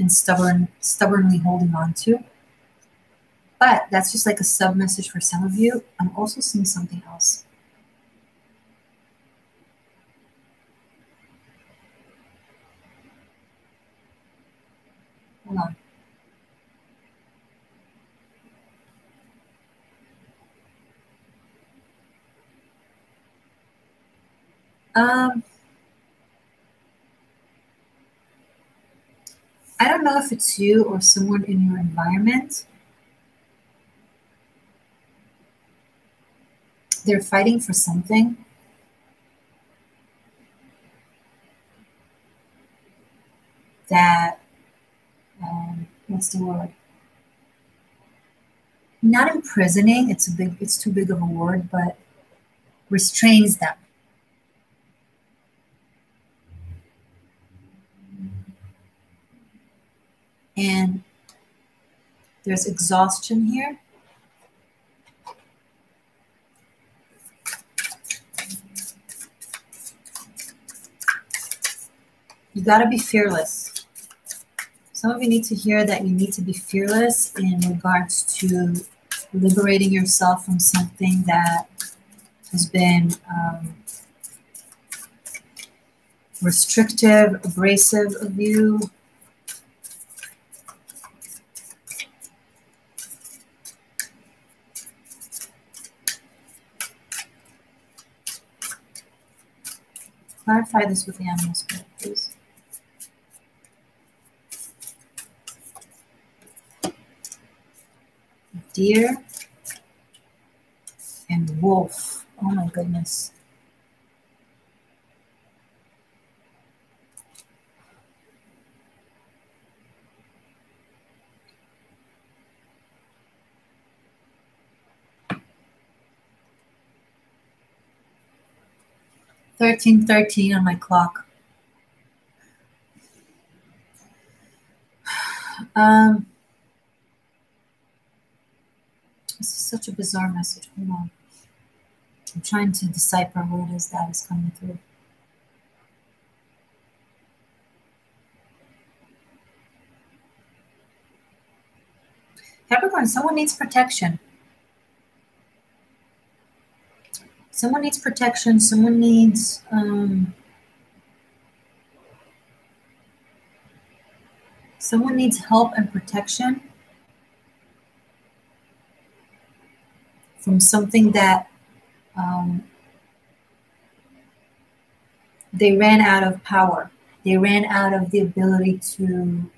stubbornly holding on to. But that's just like a sub message for some of you. I'm also seeing something else. Hold on. I don't know if it's you or someone in your environment. They're fighting for something. That, what's the word? Not imprisoning, it's too big of a word, but restrains them. and there's exhaustion here. You got to be fearless. Some of you need to hear that you need to be fearless in regards to liberating yourself from something that has been restrictive, abrasive of you. Clarify this with the animal spirit, please. Deer and wolf. Oh my goodness. $13:13 on my clock. This is such a bizarre message. Hold on. I'm trying to decipher what it is that is coming through. Capricorn, someone needs protection. Someone needs protection. Someone needs help and protection from something that they ran out of power. They ran out of the ability to,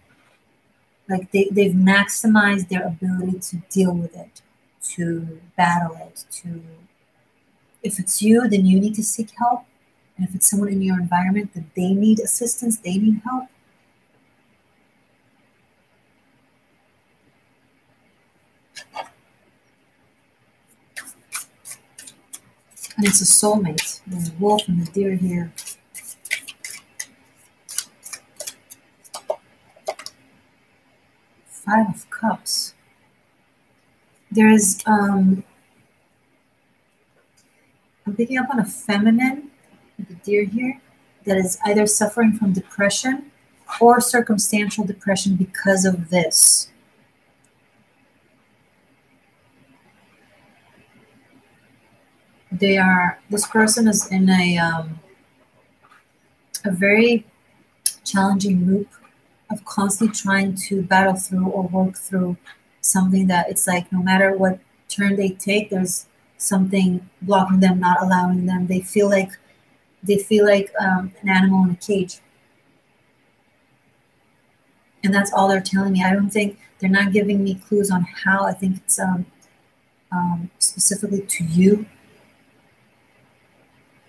like they've maximized their ability to deal with it, to battle it, to, if it's you, then you need to seek help. And if it's someone in your environment that they need assistance, they need help. And it's a soulmate. There's a wolf and the deer here. Five of Cups. There is, I'm picking up on a feminine, the deer here, that is either suffering from depression or circumstantial depression because of this. This person is in a very challenging loop of constantly trying to battle through or work through something that it's like no matter what turn they take, there's something blocking them, not allowing them. They feel like an animal in a cage. And that's all they're telling me. I don't think, they're not giving me clues on how. I think it's specifically to you.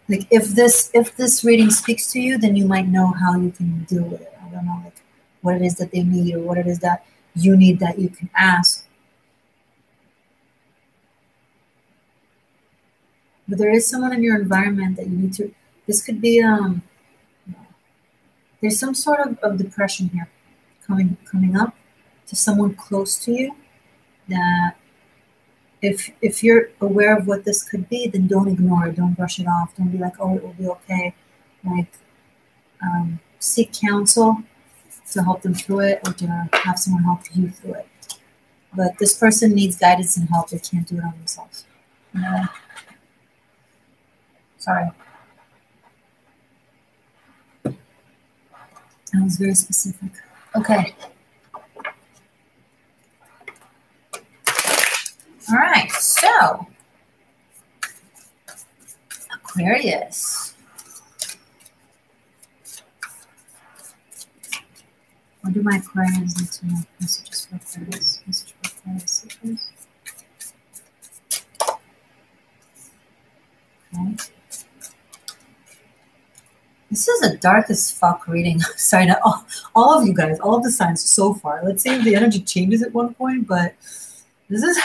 Like if this reading speaks to you, then you might know how you can deal with it. I don't know, like what it is that they need or what it is that you need that you can ask. But there is someone in your environment that you need to, this could be, there's some sort of depression here coming up to someone close to you, that if you're aware of what this could be, then don't ignore it, don't brush it off, don't be like, oh, it will be okay. Like, seek counsel to help them through it, or to have someone help you through it. But this person needs guidance and help. They can't do it on themselves. You know? Sorry. That was very specific. Okay. All right, so Aquarius. What do my Aquarians need to know? Messages for Aquarius. Message for Aquarius. Okay. This is a dark as fuck reading. Sorry, not all of you guys, all of the signs so far. Let's see if the energy changes at one point, but this is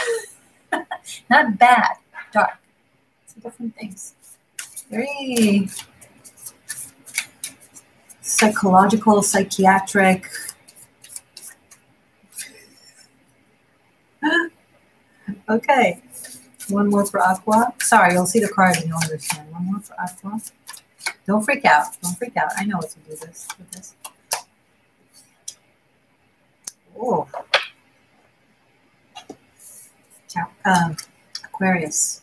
not bad. Dark. Two different things. Very psychological, psychiatric. Okay. One more for Aqua. Sorry, you'll see the card and you'll understand. One more for Aqua. Don't freak out. Don't freak out. I know what to do this with this. Oh. Aquarius.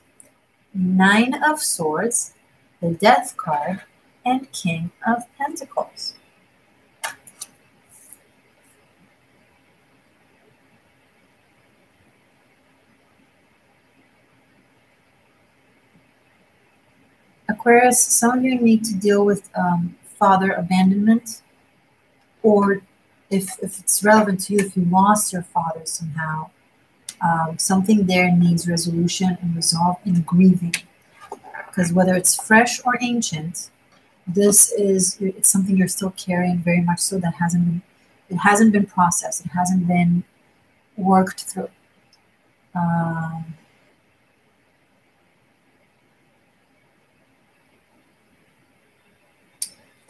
9 of Swords, the Death card, and King of Pentacles. Aquarius, some of you need to deal with father abandonment, or if it's relevant to you, if you lost your father somehow, something there needs resolution and resolve and grieving. Because whether it's fresh or ancient, it's something you're still carrying very much so that it hasn't been processed, it hasn't been worked through.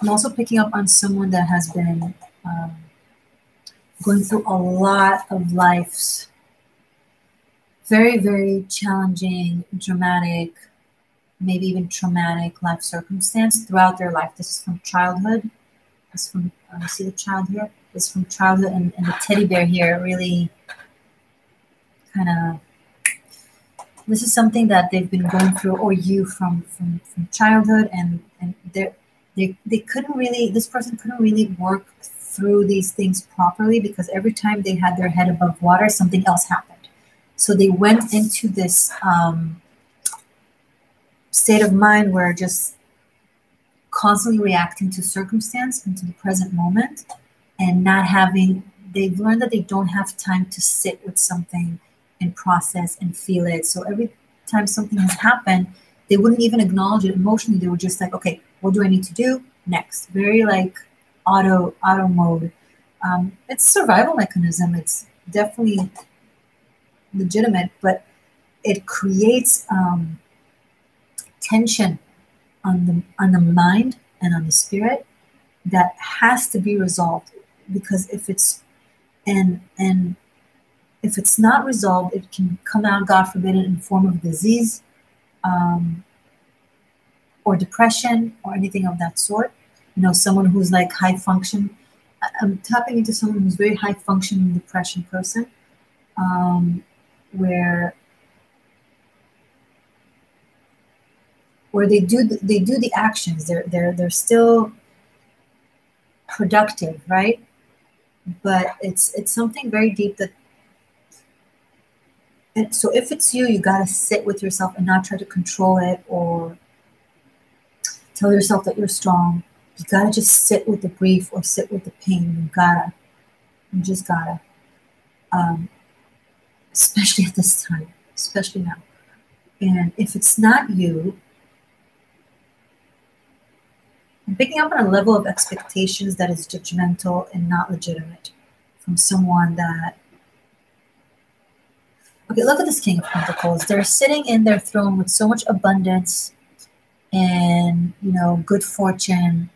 I'm also picking up on someone that has been going through a lot of life's very, very challenging, dramatic, maybe even traumatic life circumstance throughout their life. This is from childhood. This is from, see the child here? This is from childhood, and the teddy bear here really kind of, this is something that they've been going through, or you from childhood, and they couldn't really, this person couldn't really work through these things properly, because every time they had their head above water, something else happened. So they went into this state of mind where just constantly reacting to circumstance and to the present moment, and not having, they've learned that they don't have time to sit with something and process and feel it. So every time something has happened, they wouldn't even acknowledge it emotionally. They were just like, okay, what do I need to do next? Very like auto mode. It's a survival mechanism. It's definitely legitimate, but it creates tension on the mind and on the spirit that has to be resolved. Because if it's and if it's not resolved, it can come out, God forbid, in the form of disease, or depression, or anything of that sort. You know, someone who's like high function. I'm tapping into someone who's very high functioning depression person, where they do the actions. They're still productive, right? But it's something very deep that. And so if it's you, you gotta sit with yourself and not try to control it or tell yourself that you're strong. You gotta just sit with the grief or sit with the pain. You just gotta. Especially at this time, especially now. And if it's not you, I'm picking up on a level of expectations that is judgmental and not legitimate from someone that. Okay, look at this King of Pentacles. They're sitting in their throne with so much abundance and, you know, good fortune,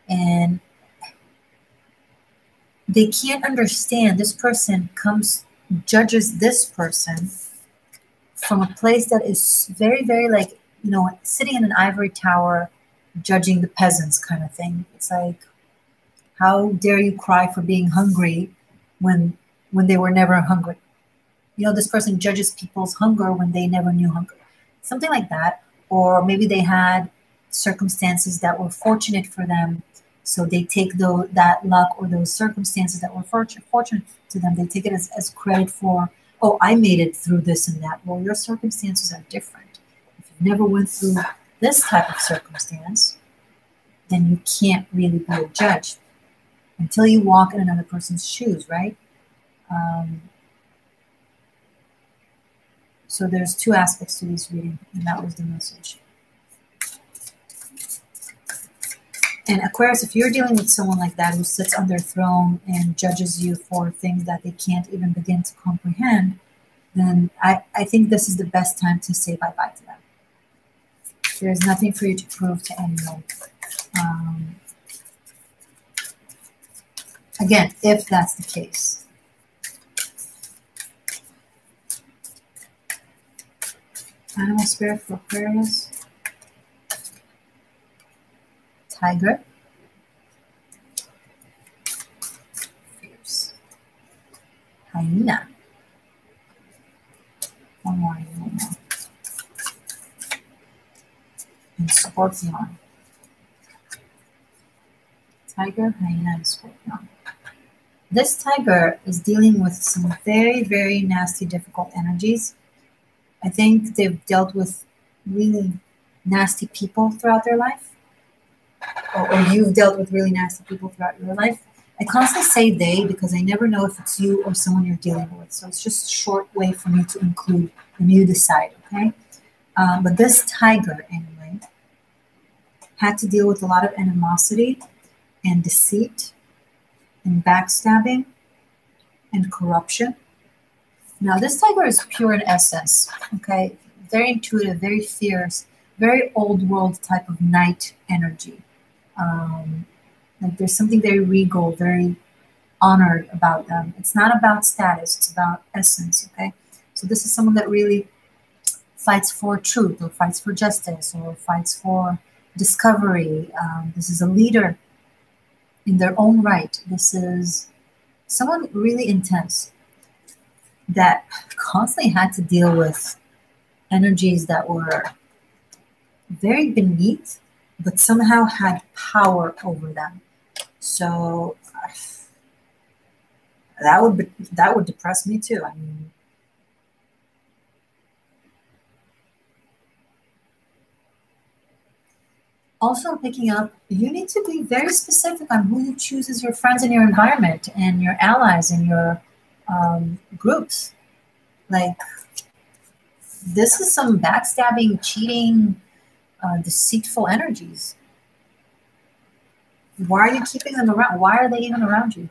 and they can't understand. This person judges this person from a place that is very, very like, you know, sitting in an ivory tower, judging the peasants kind of thing. It's like, how dare you cry for being hungry when they were never hungry? You know, this person judges people's hunger when they never knew hunger. Something like that. Or maybe they had circumstances that were fortunate for them. So they take that luck or those circumstances that were fortunate to them, they take it as credit for, oh, I made it through this and that. Well, your circumstances are different. If you never went through this type of circumstance, then you can't really be a judge until you walk in another person's shoes, right? So there's two aspects to this reading, and that was the message. And Aquarius, if you're dealing with someone like that who sits on their throne and judges you for things that they can't even begin to comprehend, then I think this is the best time to say bye-bye to them. There's nothing for you to prove to anyone. Again, if that's the case. Animal spirit for Aquarius. Tiger. Fierce. Hyena. One more. And Scorpion. Tiger, hyena, and scorpion. This tiger is dealing with some very, very nasty, difficult energies. I think they've dealt with really nasty people throughout their life, or you've dealt with really nasty people throughout your life. I constantly say they because I never know if it's you or someone you're dealing with. So it's just a short way for me to include and you decide, okay? But this tiger, anyway, had to deal with a lot of animosity and deceit and backstabbing and corruption. Now, this tiger is pure in essence, okay? Very intuitive, very fierce, very old world type of knight energy. Like there's something very regal, very honored about them. It's not about status, it's about essence, okay? So this is someone that really fights for truth or fights for justice or fights for discovery. This is a leader in their own right. This is someone really intense that constantly had to deal with energies that were very beneath, but somehow had power over them. So that would depress me too. I mean, also picking up, you need to be very specific on who you choose as your friends in your environment and your allies and your groups. Like, this is some backstabbing, cheating, deceitful energies. Why are you keeping them around? Why are they even around you?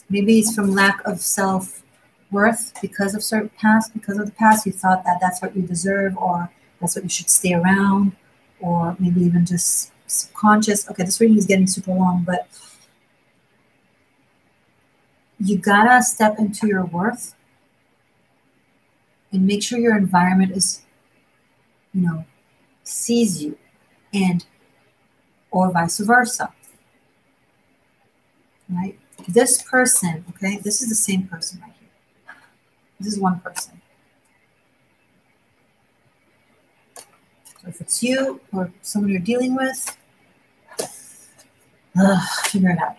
Maybe it's from lack of self-worth because of certain past, because of the past. You thought that that's what you deserve, or that's what you should stay around, or maybe even just subconscious. Okay, this reading is getting super long, but you gotta step into your worth and make sure your environment is, sees you, and or vice versa, right? This person, okay, this is the same person right here. This is one person. So if it's you or someone you're dealing with, figure it out.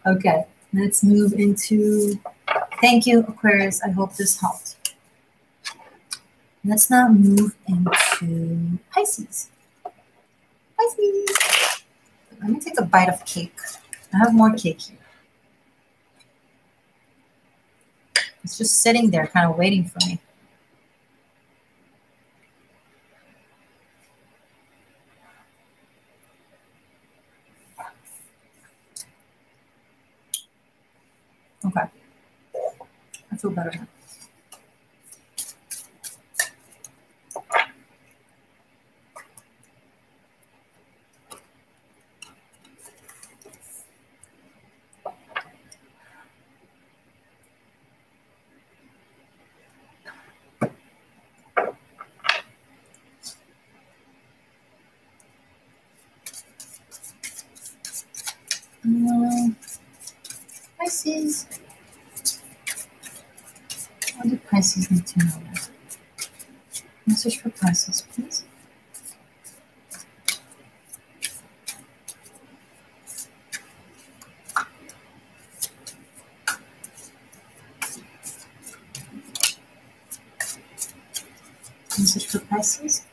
Okay, let's move into, thank you, Aquarius. I hope this helped. Let's now move into Pisces. Pisces. Let me take a bite of cake. I have more cake here. It's just sitting there kind of waiting for me. Okay. I feel better now. Pisces. What do Pisces need to know? Message for Pisces, please. Message for Pisces.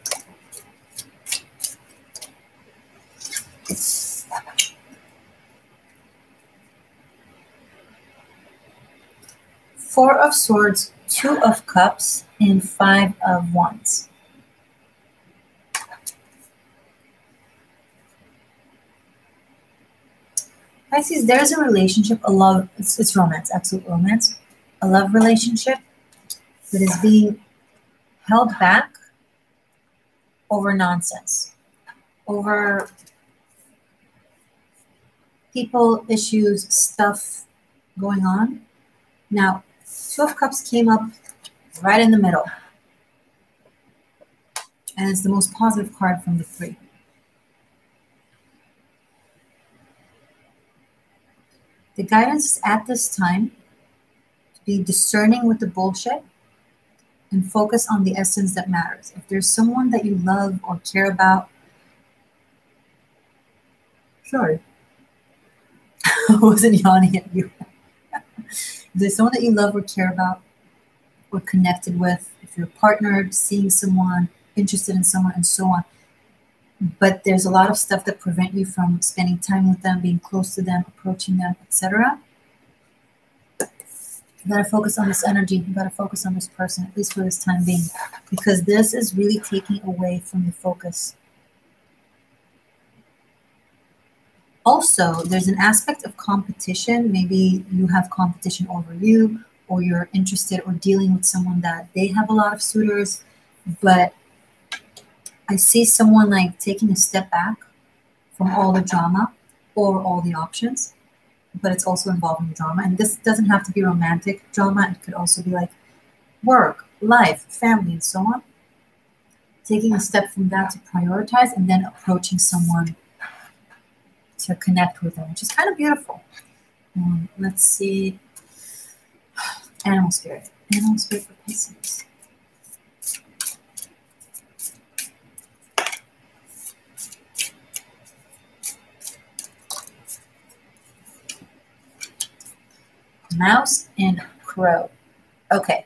Four of Swords, Two of Cups, and Five of Wands. Pisces, there's a relationship, a love, it's romance, absolute romance, a love relationship that is being held back over nonsense, over people, issues, stuff going on. Now, Two of Cups came up right in the middle. And it's the most positive card from the three. The guidance at this time to be discerning with the bullshit and focus on the essence that matters. If there's someone that you love or care about, sorry, I wasn't yawning at you. If there's someone that you love or care about or connected with, if you're partnered, seeing someone, interested in someone, and so on, but there's a lot of stuff that prevent you from spending time with them, being close to them, approaching them, etc. You gotta focus on this energy. You gotta focus on this person, at least for this time being, because this is really taking away from the focus. Also, there's an aspect of competition. Maybe you have competition over you, or you're interested or dealing with someone that they have a lot of suitors, but I see someone like taking a step back from all the drama or all the options, but it's also involving drama. And this doesn't have to be romantic drama. It could also be like work, life, family, and so on. Taking a step from that to prioritize and then approaching someone to connect with them, which is kind of beautiful. Let's see. Animal spirit. Animal spirit for Pisces. Mouse and crow. Okay.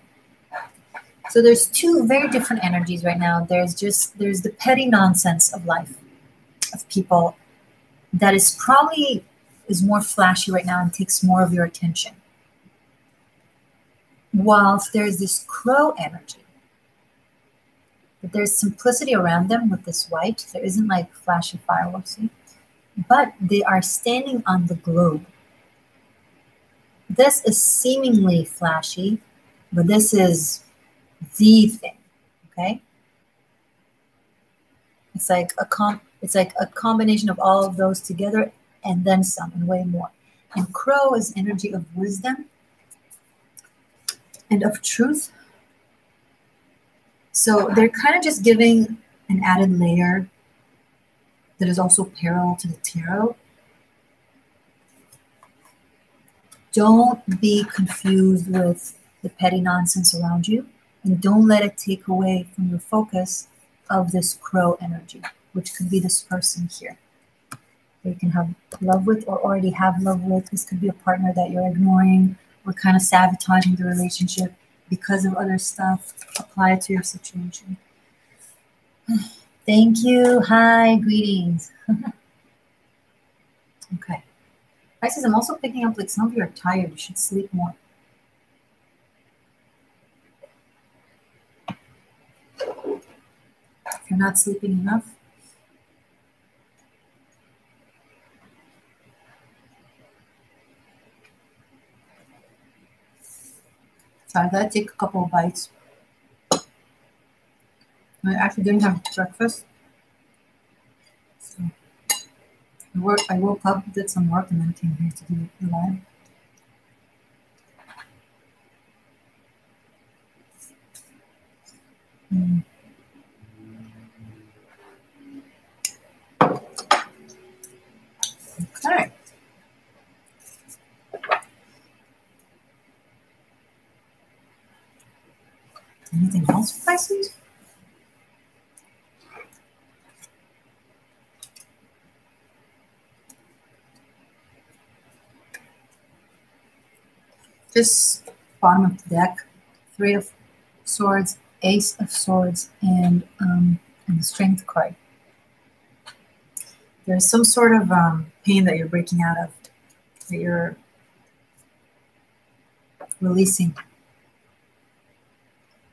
So there's two very different energies right now. There's the petty nonsense of life, of people, that is probably more flashy right now and takes more of your attention. Whilst there's this crow energy, but there's simplicity around them with this white. There isn't like flashy fireworks, but they are standing on the globe. This is seemingly flashy, but this is the thing, okay? It's like a combination of all of those together and then some and way more. And crow is energy of wisdom and of truth. So they're kind of just giving an added layer that is also parallel to the tarot. Don't be confused with the petty nonsense around you, and don't let it take away from your focus of this crow energy, which could be this person here. You can have love with or already have love with. This could be a partner that you're ignoring or kind of sabotaging the relationship because of other stuff. Apply it to your situation. Thank you. Hi, greetings. Okay. Pisces, I'm also picking up like some of you are tired. You should sleep more. If you're not sleeping enough, so I gotta take a couple of bites. I actually didn't have breakfast. So I woke up, did some work, and then came here to do the live. Okay. Anything else for Pisces? This bottom of the deck, 3 of Swords, Ace of Swords, and the Strength card. There's some sort of pain that you're breaking out of, that you're releasing,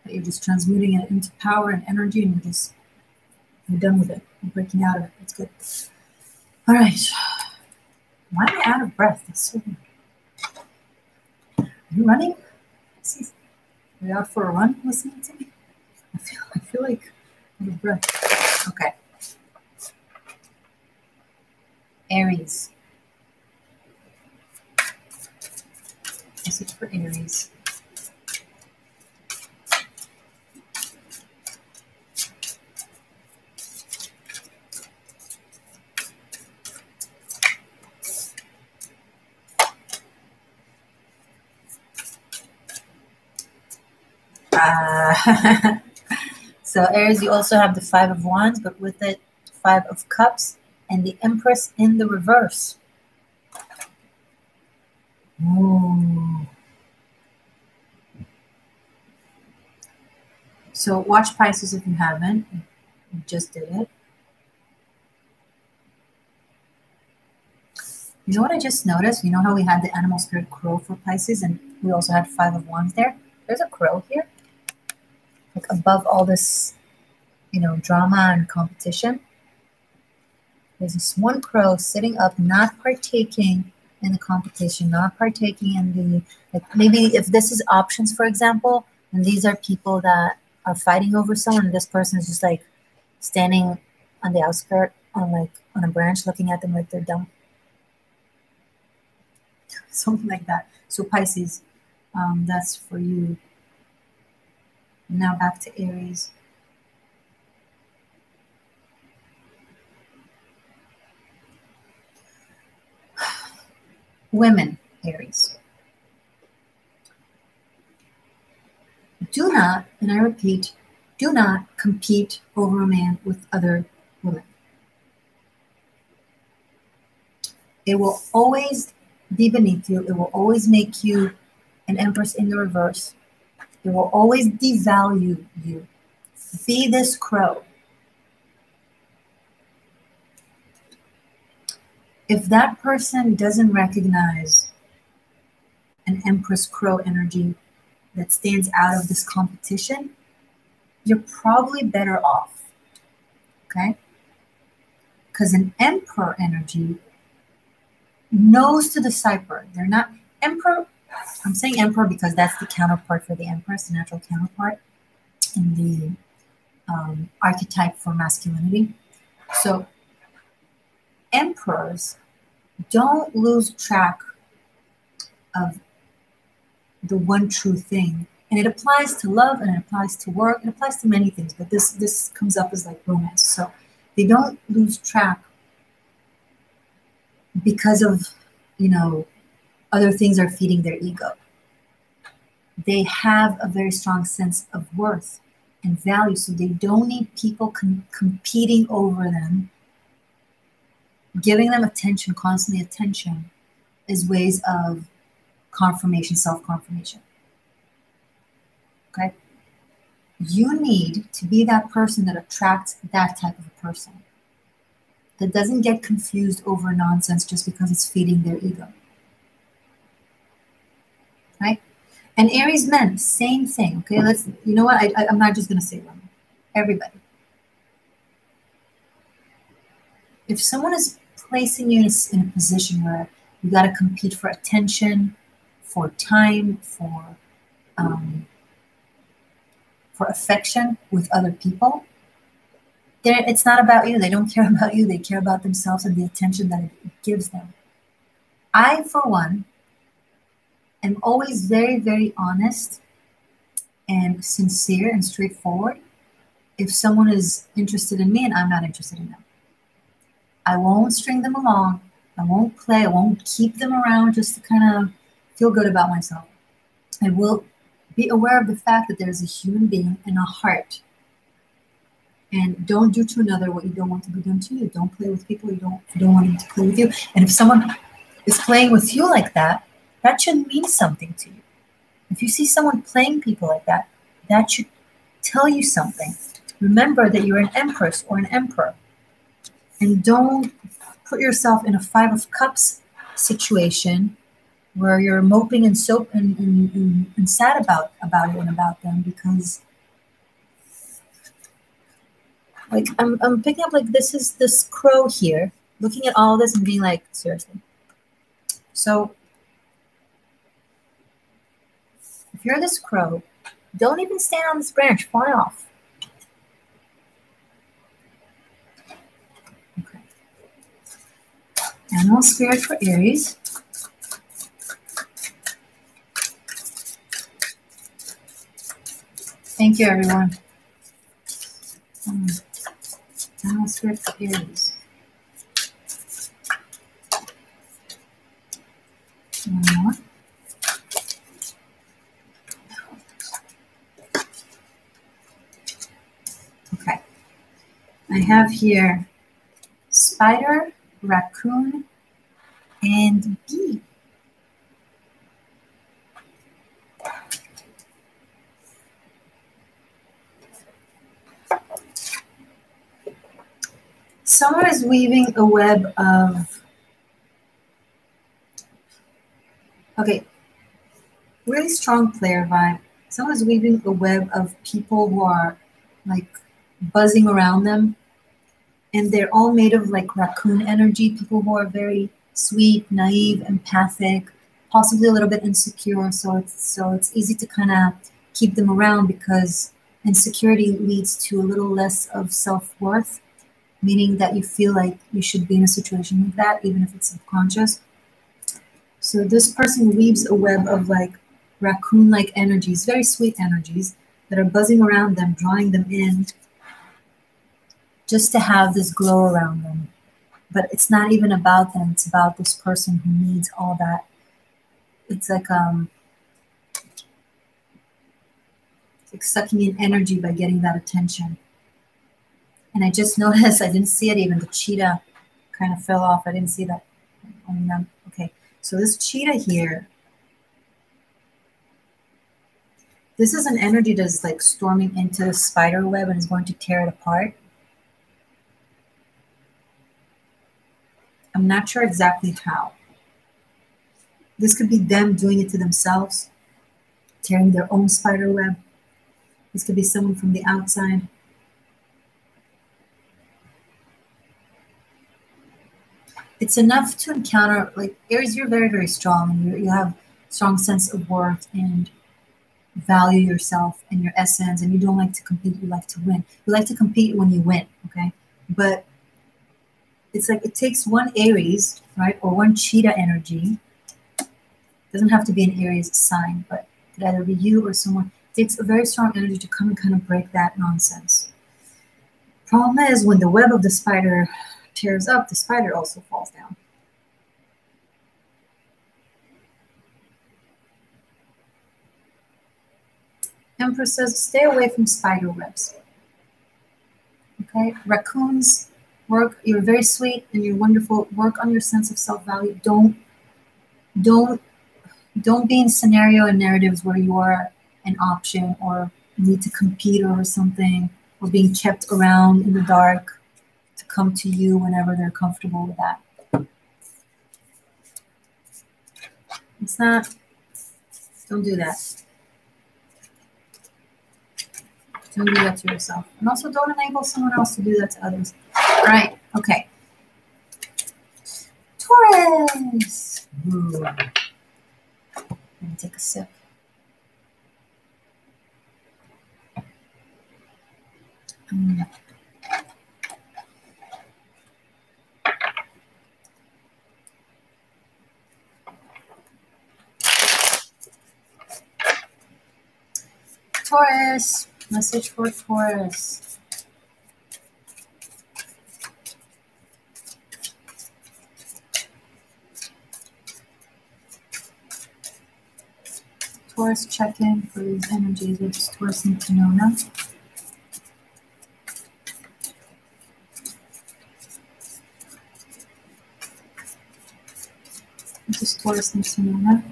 that you're just transmuting it into power and energy, and you're done with it. You're breaking out of it. It's good. All right. Why am I out of breath? That's so weird. Are you running? Are you out for a run listening to me? I feel like I'm out of breath. Okay. Aries. message for Aries. So Aries, you also have the Five of Wands, but with it, Five of Cups and the Empress in the reverse. Ooh. So watch Pisces if you haven't. You just did it. You know what I just noticed? You know how we had the animal spirit crow for Pisces, and we also had Five of Wands there? There's a crow here. Like above all this, you know, drama and competition. There's this one crow sitting up, not partaking in the competition, not partaking in the, like maybe if this is options, for example, and these are people that are fighting over someone, and this person is just like standing on the outskirt on a branch looking at them like they're dumb. Something like that. So Pisces, that's for you. Now back to Aries. Women, Aries. Do not, and I repeat, do not compete over a man with other women. It will always be beneath you. It will always make you an empress in the reverse. It will always devalue you. Be this crow. If that person doesn't recognize an empress crow energy that stands out of this competition, you're probably better off, okay? Because an emperor energy knows to decipher. They're not emperor. I'm saying emperor because that's the counterpart for the empress, the natural counterpart in the archetype for masculinity. So emperors don't lose track of the one true thing. And it applies to love, and it applies to work, it applies to many things, but this comes up as like romance. So they don't lose track because of, you know, other things are feeding their ego. They have a very strong sense of worth and value, so they don't need people competing over them. Giving them attention, constantly attention, is ways of confirmation, self-confirmation. Okay? You need to be that person that attracts that type of a person, that doesn't get confused over nonsense just because it's feeding their ego. Right? And Aries men, same thing. Okay, you know what? I'm not just going to say women. Everybody. If someone is placing you in a position where you got to compete for attention, for time, for affection with other people, it's not about you. They don't care about you. They care about themselves and the attention that it gives them. I, for one, am always very, very honest and sincere and straightforward if someone is interested in me and I'm not interested in them. I won't string them along. I won't play. I won't keep them around just to kind of feel good about myself. I will be aware of the fact that there's a human being and a heart. And don't do to another what you don't want to be done to you. Don't play with people you don't want them to play with you. And if someone is playing with you like that, that should mean something to you. If you see someone playing people like that, that should tell you something. Remember that you're an empress or an emperor. And don't put yourself in a Five of Cups situation where you're moping and and sad about you and about them, because like I'm picking up like this crow here, looking at all this and being like, seriously. So if you're this crow, don't even stand on this branch, fly off. Okay. Animal spirit for Aries. Thank you, everyone. Now Spirit for Aries. One more. Okay. I have here spider, raccoon, and bee. Someone is weaving a web of, okay, really strong player vibe. Someone is weaving a web of people who are like buzzing around them, and they're all made of like raccoon energy, people who are very sweet, naive, empathic, possibly a little bit insecure. So it's easy to kind of keep them around because insecurity leads to a little less of self-worth, meaning that you feel like you should be in a situation like that, even if it's subconscious. So this person weaves a web of like raccoon-like energies, very sweet energies that are buzzing around them, drawing them in, just to have this glow around them. But it's not even about them, it's about this person who needs all that. It's like sucking in energy by getting that attention. And I just noticed, I didn't see it even, the cheetah kind of fell off. I didn't see that. Okay, so this cheetah here, this is an energy that's like storming into the spider web and is going to tear it apart. I'm not sure exactly how. This could be them doing it to themselves, tearing their own spider web. This could be someone from the outside. It's enough to encounter, like Aries, you're very, very strong. You have strong sense of worth and value yourself and your essence, and you don't like to compete, you like to win. You like to compete when you win, okay? But it's like it takes one Aries, right, or one cheetah energy. It doesn't have to be an Aries sign, but it could either be you or someone. It takes a very strong energy to come and kind of break that nonsense. Problem is, when the web of the spider tears up, the spider also falls down. Empress says, stay away from spider webs. Okay, raccoons, work. You're very sweet and you're wonderful. Work on your sense of self-value. Don't be in scenario and narratives where you are an option or need to compete over something or being kept around in the dark to come to you whenever they're comfortable with that. It's not, don't do that. Don't do that to yourself. And also don't enable someone else to do that to others. All right, okay. Taurus. Ooh. Let me take a sip. Taurus, message for Taurus. Taurus check-in for these energies. What does Taurus need to know now? What does Taurus need to know now?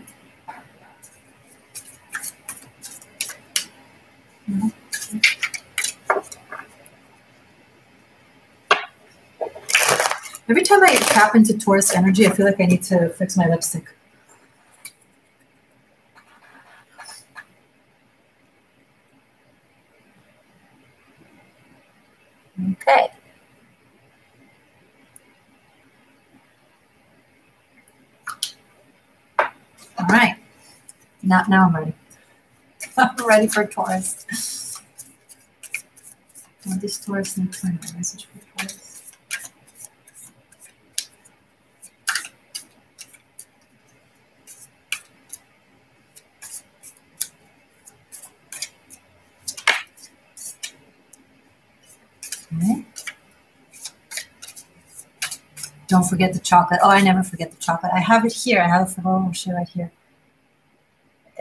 No. Every time I tap into Taurus energy, I feel like I need to fix my lipstick. Okay. All right. Now I'm ready. I'm ready for Taurus. What does Taurus need to know? Message for Taurus. Don't forget the chocolate. Oh, I never forget the chocolate. I have it here. I have a Ferrero Rocher right here.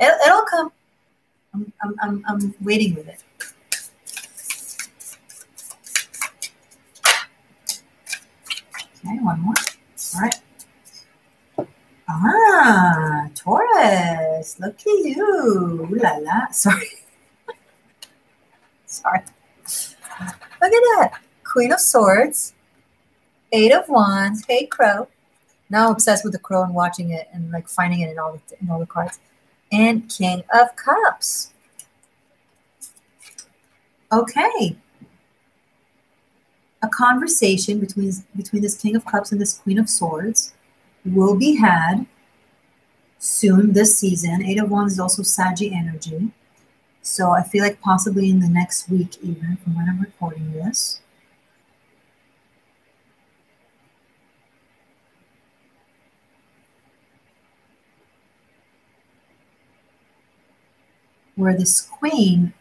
It'll come. I'm waiting with it. Okay, one more. All right. Ah, Taurus. Look at you. Ooh la la. Sorry. Sorry. Look at that. Queen of Swords. 8 of Wands. Hey, Crow. Now I'm obsessed with the crow and watching it and like finding it in all the cards. And King of Cups. Okay. A conversation between this King of Cups and this Queen of Swords will be had soon this season. 8 of Wands is also Saggy energy. So I feel like possibly in the next week even from when I'm recording this. Where this queen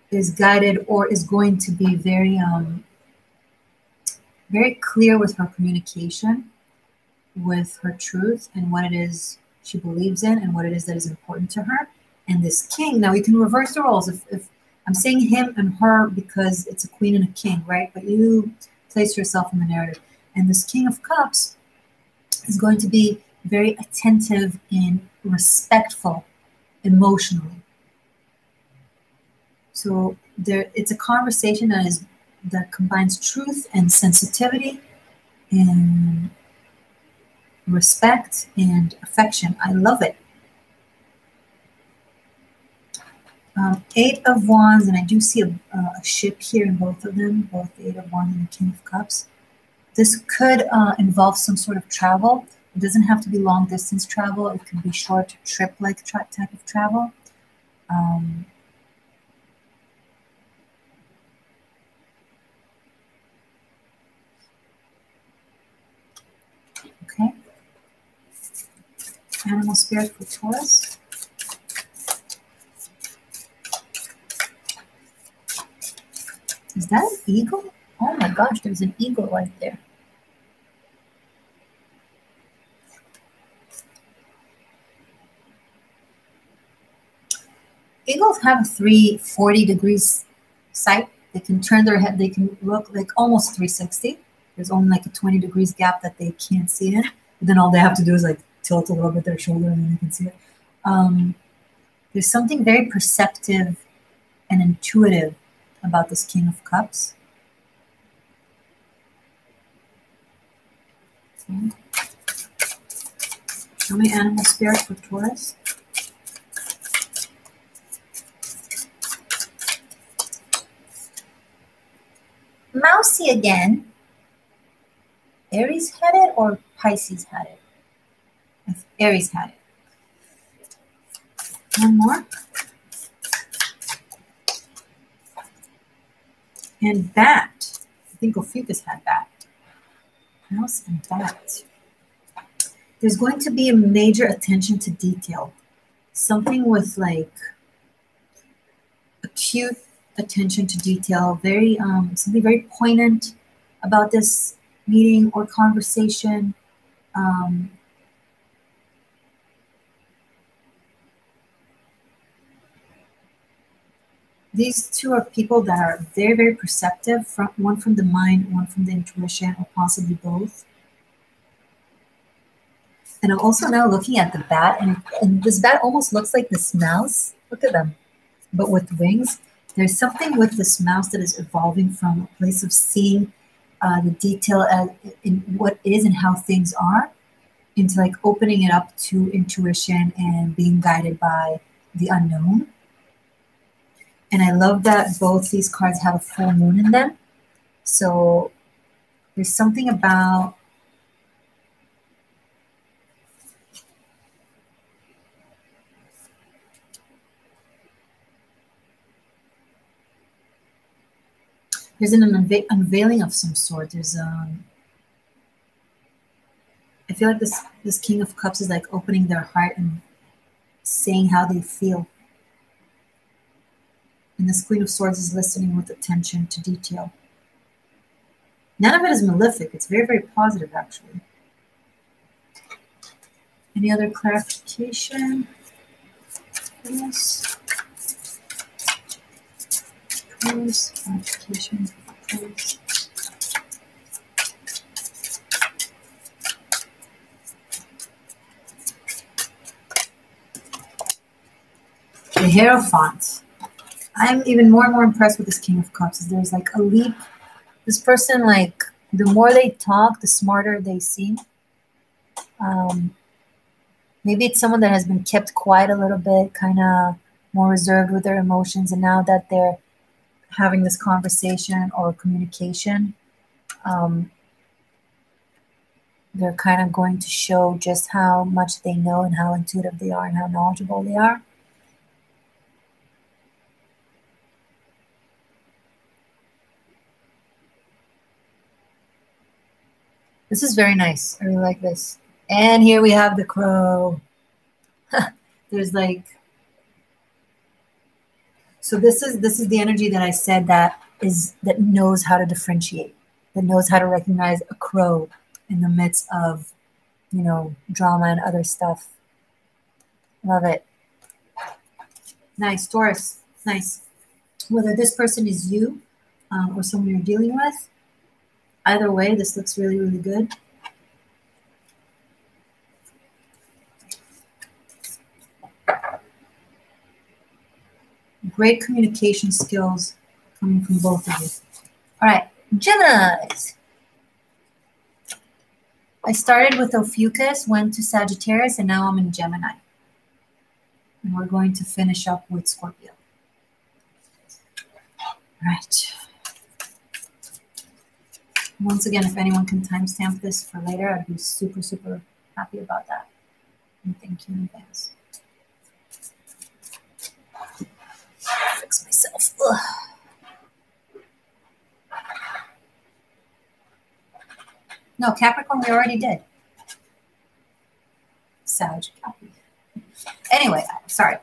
is guided or is going to be very clear with her communication, with her truth and what it is she believes in and what it is that is important to her. And this king, now we can reverse the roles. If I'm saying him and her because it's a queen and a king, right? But you place yourself in the narrative. And this King of Cups is going to be very attentive and respectful emotionally. So it's a conversation that combines truth and sensitivity and respect and affection. I love it. 8 of Wands, and I do see a ship here in both of them, both the 8 of Wands and the King of Cups. This could involve some sort of travel. It doesn't have to be long distance travel. It could be short trip-like type of travel. Okay. Animal spirit for Taurus. Is that an eagle? Oh my gosh, there's an eagle right there. Eagles have a 340 degrees sight. They can turn their head, they can look like almost 360. There's only like a 20 degrees gap that they can't see in. But then all they have to do is like tilt a little bit their shoulder and then they can see it. There's something very perceptive and intuitive about this King of Cups. Okay. Show me animal spirit for Taurus. Mousy again. Aries had it or Pisces had it? Aries had it. One more. And bat. I think Ophiuchus had bat. Mouse and bat. There's going to be a major attention to detail. Something with like acute attention to detail. Very something very poignant about this meeting or conversation. These two are people that are very, very perceptive, one from the mind, one from the intuition, or possibly both. And I'm also now looking at the bat, and this bat almost looks like this mouse. Look at them, but with wings. There's something with this mouse that is evolving from a place of seeing the detail in what is and how things are, into like opening it up to intuition and being guided by the unknown. And I love that both these cards have a full moon in them. So there's something about there's an unveiling of some sort. There's I feel like this King of Cups is like opening their heart and saying how they feel. And this Queen of Swords is listening with attention to detail. None of it is malefic. It's very, very positive, actually. Any other clarification? Yes. Close. Clarification. Close. The Hierophant. I'm even more and more impressed with this King of Cups. There's like a leap. This person, like, the more they talk, the smarter they seem. Maybe it's someone that has been kept quiet a little bit, kind of more reserved with their emotions. And now that they're having this conversation or communication, they're kind of going to show just how much they know and how intuitive they are and how knowledgeable they are. This is very nice. I really like this. And here we have the Crow. There's like, so this is the energy that I said that knows how to differentiate, that knows how to recognize a crow in the midst of, you know, drama and other stuff. Love it. Nice, Taurus. Nice. Whether this person is you or someone you're dealing with, either way, this looks really, really good. Great communication skills coming from both of you. All right, Geminis. I started with Ophiuchus, went to Sagittarius, and now I'm in Gemini. And we're going to finish up with Scorpio. All right. Once again, if anyone can timestamp this for later, I'd be super, super happy about that. And thank you in advance. Fix myself. Ugh. No, Capricorn, we already did. Sag, copy. Anyway, sorry.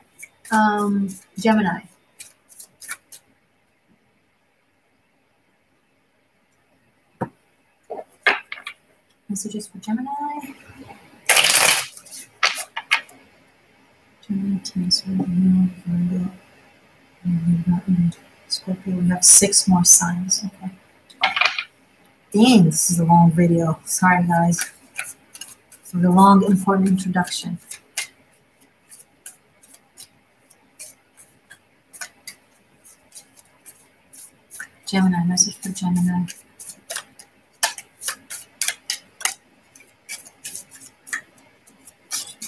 Gemini. Messages for Gemini. Gemini, Cancer, Leo, Virgo, and Scorpio. We have 6 more signs. Okay. Dang, this is a long video. Sorry, guys, for the long, important introduction. Gemini, message for Gemini.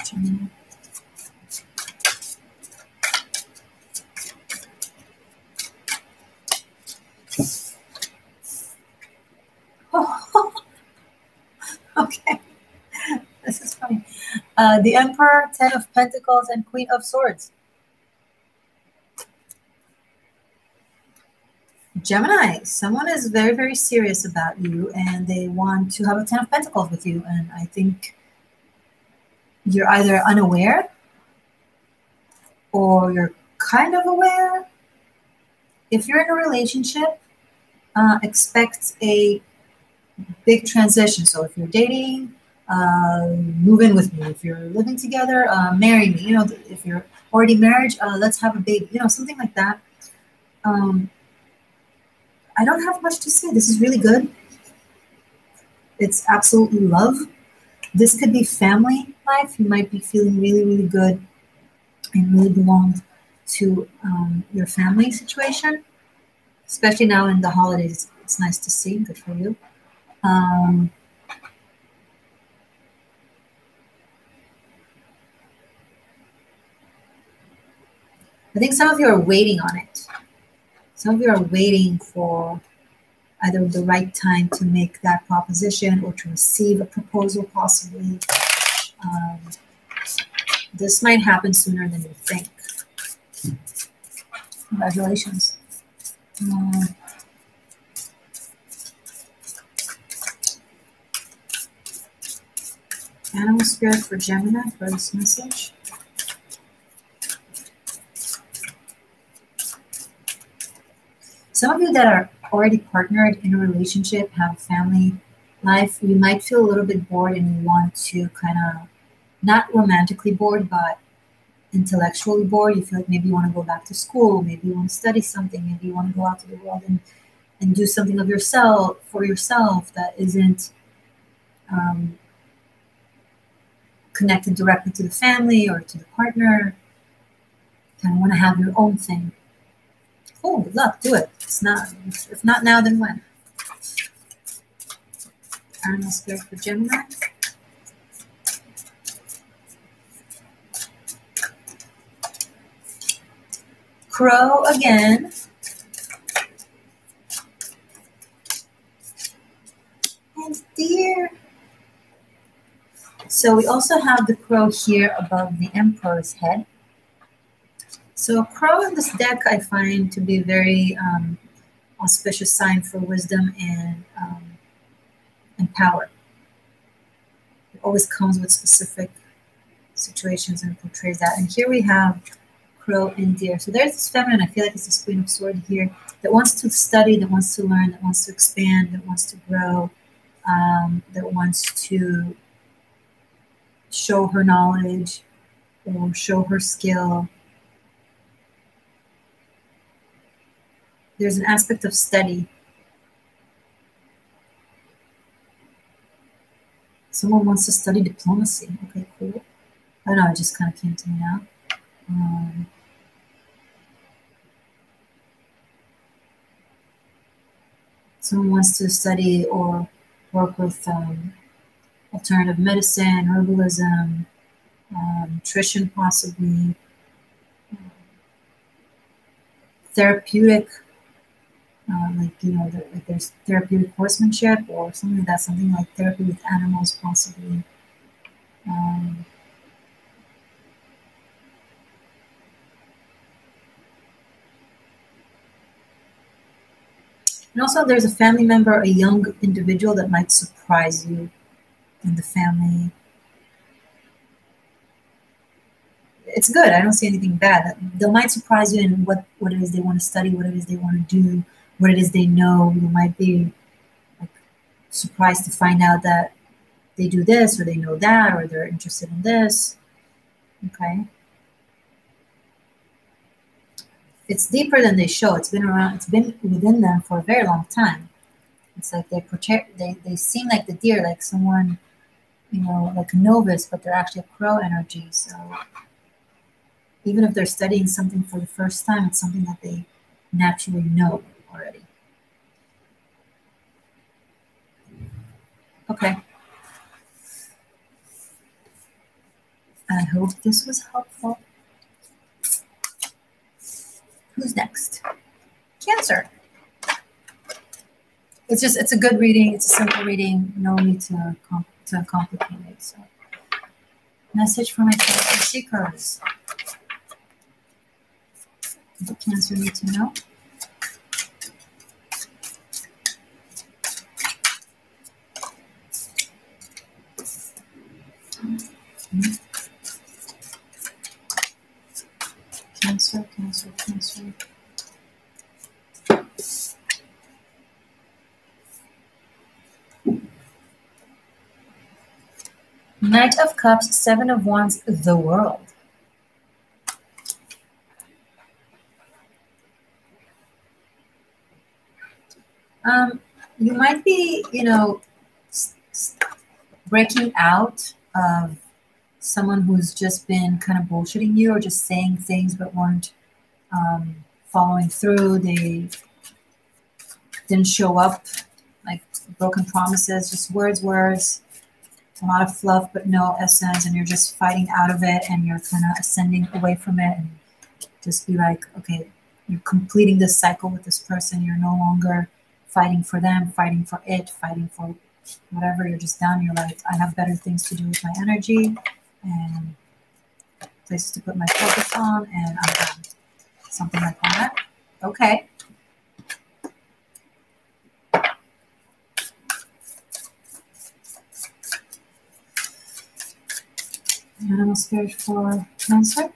Gemini. Oh, okay. This is funny. The Emperor, 10 of Pentacles, and Queen of Swords. Gemini, someone is very, very serious about you, and they want to have a 10 of Pentacles with you. And I think you're either unaware or you're kind of aware. If you're in a relationship, expect a big transition. So if you're dating, move in with me. If you're living together, marry me. You know, if you're already married, let's have a baby. You know, something like that. I don't have much to say. This is really good. It's absolutely love. This could be family life. You might be feeling really, really good and really belong to your family situation, especially now in the holidays. It's nice to see. Good for you. I think some of you are waiting on it. Some of you are waiting for either the right time to make that proposition or to receive a proposal, possibly. This might happen sooner than you think. Congratulations. Animal spirit for Gemini for this message. Some of you that are already partnered in a relationship, have family life, you might feel a little bit bored and you want to kind of, not romantically bored, but intellectually bored. You feel like maybe you want to go back to school, maybe you want to study something, maybe you want to go out to the world and do something of yourself, for yourself, that isn't connected directly to the family or to the partner. Kind of want to have your own thing. Cool, good luck, do it. It's not, if not now, then when? Animal spirit for Gemini. Crow again. And deer. So we also have the crow here above the Emperor's head. So a crow in this deck I find to be a very auspicious sign for wisdom and power. It always comes with specific situations and portrays that. And here we have crow and deer. So there's this feminine, I feel like it's this Queen of Swords here, that wants to study, that wants to learn, that wants to expand, that wants to grow, that wants to show her knowledge or show her skill. There's an aspect of study. Someone wants to study diplomacy. Okay, cool. I don't know, it just kind of came to me now. Someone wants to study or work with alternative medicine, herbalism, nutrition possibly, therapeutic, like, you know, like there's therapeutic horsemanship or something like that, something like therapy with animals possibly. And also there's a family member, a young individual that might surprise you in the family. It's good. I don't see anything bad. They might surprise you in what it is they want to study, what it is they want to do, what it is they know. You might be like surprised to find out that they do this or they know that or they're interested in this. Okay. It's deeper than they show. It's been around. It's been within them for a very long time. It's like they seem like the deer, like someone, you know, like a novice, but they're actually a crow energy. So even if they're studying something for the first time, it's something that they naturally know already. Okay. I hope this was helpful. Who's next? Cancer. It's a good reading. It's a simple reading. No need to complicate it. So, message for my Cancer seekers. What Cancer need to know? Cancer, Cancer, Cancer. Knight of Cups, Seven of Wands, the World. You might be, you know, breaking out of someone who's just been kind of bullshitting you or just saying things but weren't following through. They didn't show up, like broken promises, just words, a lot of fluff but no essence, and you're just fighting out of it and you're kind of ascending away from it and just be like, okay, you're completing this cycle with this person. You're no longer fighting for them, fighting for it, fighting for whatever. You're just down. You're like, I have better things to do with my energy and places to put my focus on, and I'm done. Something like that. Okay. Animal spirit for Cancer.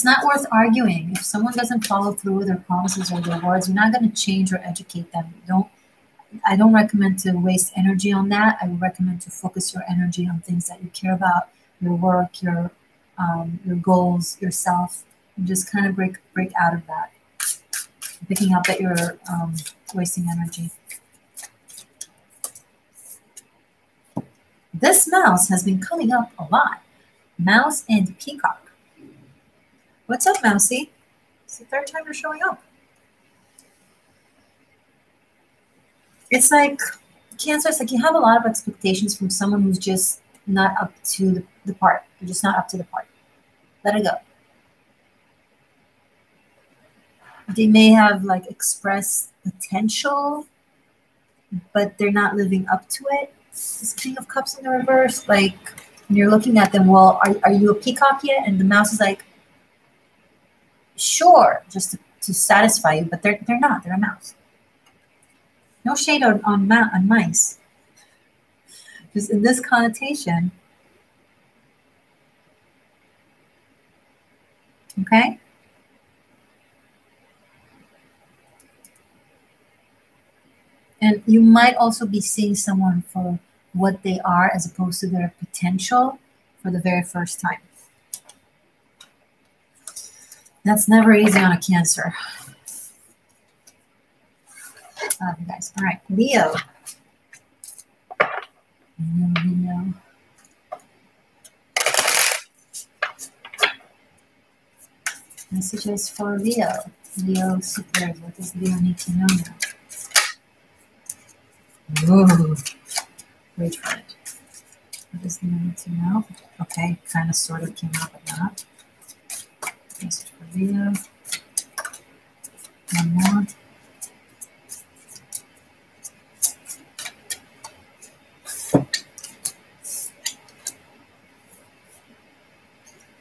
It's not worth arguing. If someone doesn't follow through with their promises or their words, you're not going to change or educate them. I don't recommend to waste energy on that. I would recommend to focus your energy on things that you care about, your work, your goals, yourself, and just kind of break out of that. Picking up that you're wasting energy. This mouse has been coming up a lot. Mouse and peacock. What's up, Mousy? It's the third time you're showing up. It's like Cancer, it's like you have a lot of expectations from someone who's just not up to the part. You're just not up to the part. Let it go. They may have like expressed potential, but they're not living up to it. This King of Cups in the reverse, like when you're looking at them, well, are you a peacock yet? And the mouse is like, sure, just to satisfy you, but they're not. They're a mouse. No shade on mice. Just in this connotation. Okay? And you might also be seeing someone for what they are as opposed to their potential for the very first time. That's never easy on a Cancer. Guys. All right, Leo. Leo. Messages for Leo. Leo Supers. What does Leo need to know now? Ooh. Wait for it. What does Leo need to know? Okay, kind of sort of came out, but not. Message for Leo. One more.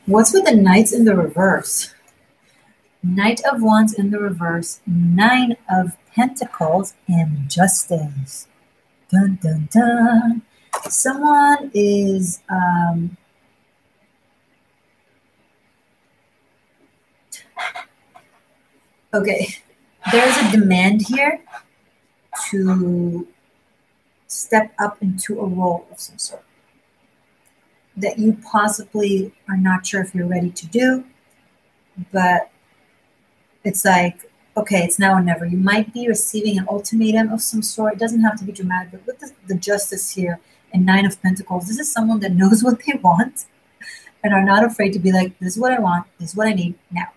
What's with the Knights in the reverse? Knight of Wands in the reverse, 9 of Pentacles, and Justice. Dun, dun, dun. Someone is okay. There's a demand here to step up into a role of some sort that you possibly are not sure if you're ready to do, but it's like, okay, it's now or never. You might be receiving an ultimatum of some sort. It doesn't have to be dramatic, but with the Justice here and 9 of Pentacles, this is someone that knows what they want and are not afraid to be like, this is what I want, this is what I need now.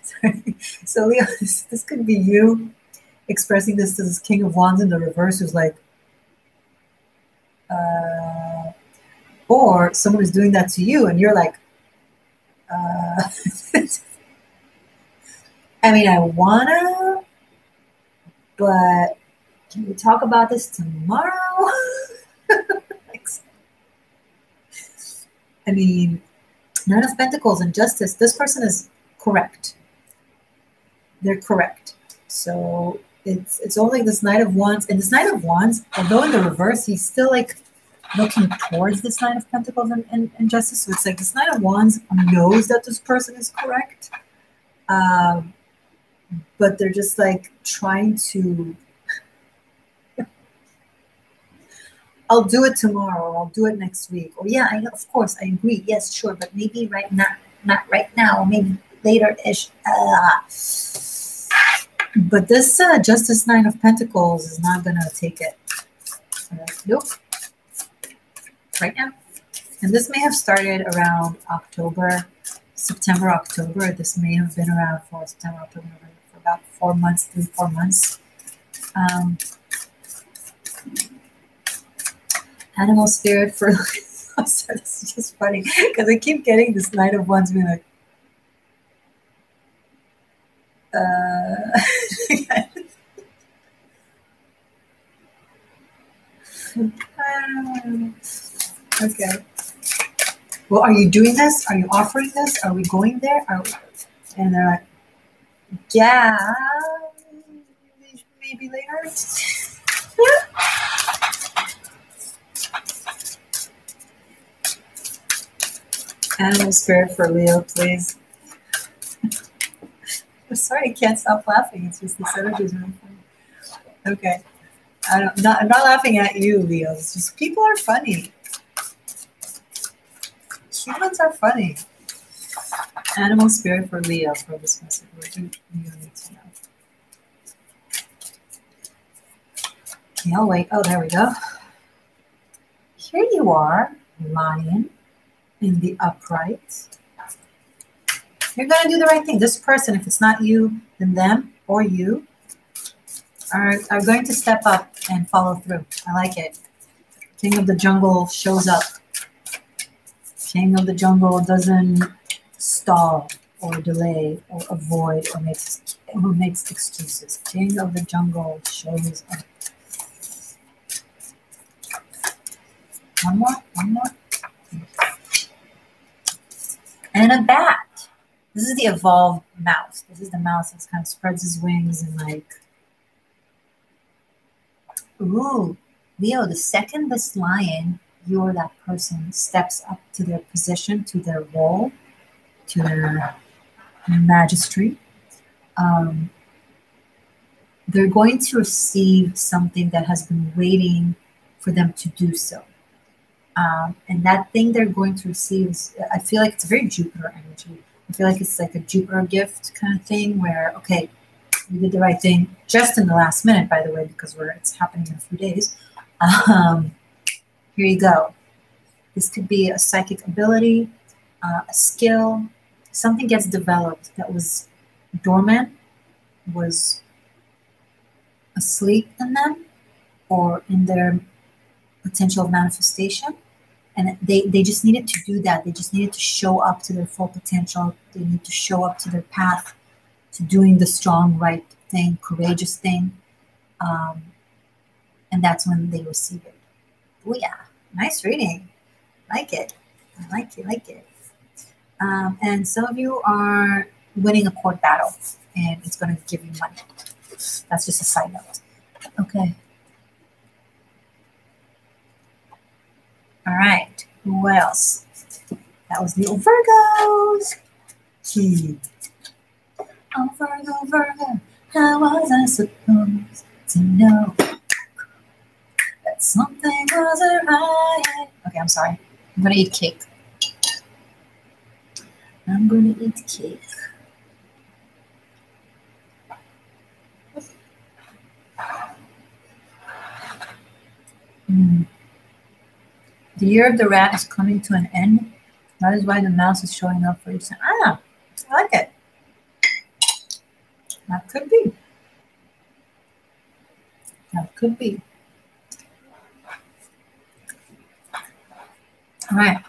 Sorry. So Leo, this could be you expressing this to this King of Wands in the reverse who's like, or someone is doing that to you and you're like, I mean, I wanna, but can we talk about this tomorrow? I mean, 9 of Pentacles and Justice, this person is correct. They're correct. So it's only this Knight of Wands, and this Knight of Wands, although in the reverse, he's still like looking towards this 9 of Pentacles and Justice. So it's like this Knight of Wands knows that this person is correct. But they're just like trying to, I'll do it tomorrow, or I'll do it next week. Or yeah, of course, I agree. Yes, sure. But maybe not right now, maybe later-ish. But this Justice 9 of Pentacles is not going to take it. Nope. Right now. And this may have started around September, October. This may have been around for September, October, November, for about 4 months, 3-4 months. Animal spirit for... I'm sorry, this is just funny because I keep getting this Knight of Wands being like, okay. Well, are you doing this? Are you offering this? Are we going there? And they're like, yeah, maybe later. Animal spirit for Leo, please. I'm sorry, I can't stop laughing. It's just this energy is really funny. Okay. I'm not laughing at you, Leo. It's just people are funny. Humans are funny. Animal spirit for Leo for this message. What do Leo need to know? Okay, I'll wait. Oh, there we go. Here you are, lion in the upright. You're going to do the right thing. This person, if it's not you, then them or you are going to step up and follow through. I like it. King of the jungle shows up. King of the jungle doesn't stall or delay or avoid or makes excuses. King of the jungle shows up. One more. And a bat. This is the evolved mouse. This is the mouse that kind of spreads his wings and like, ooh, Leo, the second this lion, you or that person steps up to their position, to their role, to their magistry, they're going to receive something that has been waiting for them to do so. And that thing they're going to receive is, I feel like it's a very Jupiter energy. I feel like it's like a Jupiter gift kind of thing where, okay, you did the right thing just in the last minute, by the way, because it's happening in a few days. Here you go. This could be a psychic ability, a skill, something gets developed that was dormant, was asleep in them or in their potential of manifestation. And they just needed to do that. They just needed to show up to their full potential. They need to show up to their path, to doing the strong, right thing, courageous thing. And that's when they receive it. Oh yeah, nice reading. Like it. I like it. And some of you are winning a court battle, and it's going to give you money. That's just a side note. Okay. All right. What else? That was little Virgos. Oh, Virgo, how was I supposed to know that something wasn't right? Okay, I'm sorry. I'm going to eat cake. The year of the rat is coming to an end. That is why the mouse is showing up for you. I like it. That could be. All right.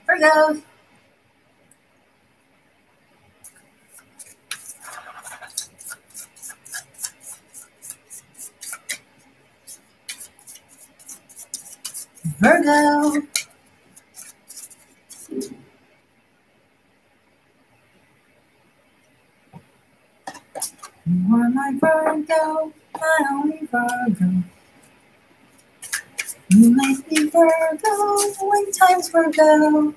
Virgo. Virgo. You are my Virgo, my only Virgo. You make me Virgo when times Virgo.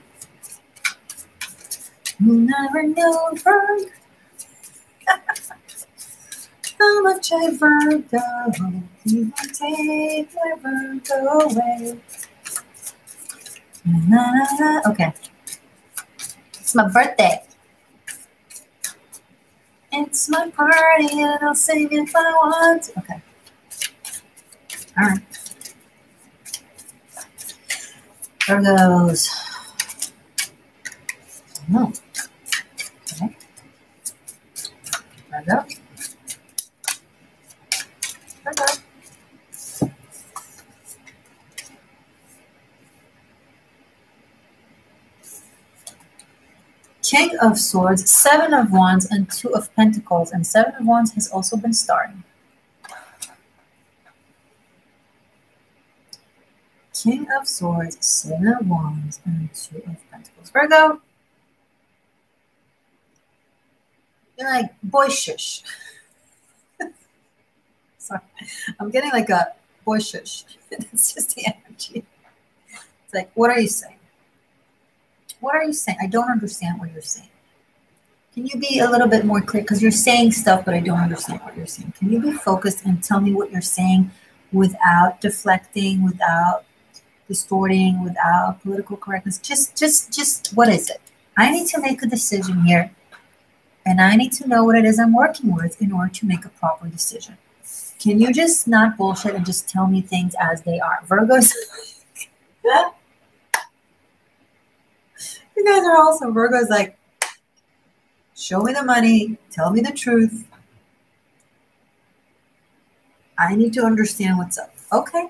You'll never know, Virgo, how much I Virgo. You won't take my Virgo away. Okay. It's my birthday. It's my party and I'll sing if I want to. Okay. All right. Virgos. No. Okay. Virgo. Virgo. King of Swords, Seven of Wands, and Two of Pentacles. And Seven of Wands has also been starring. King of Swords, Seven of Wands, and Two of Pentacles. Virgo. You're like, boy shush. Sorry. I'm getting like a boy, shush. That's just the energy. It's like, what are you saying? What are you saying? I don't understand what you're saying. Can you be a little bit more clear? Because you're saying stuff, but I don't understand what you're saying. Can you be focused and tell me what you're saying without deflecting, without distorting, without political correctness? Just what is it? I need to make a decision here, and I need to know what it is I'm working with in order to make a proper decision. Can you just not bullshit and just tell me things as they are? Virgos, you guys are also Virgos, like, show me the money, tell me the truth. I need to understand what's up. Okay.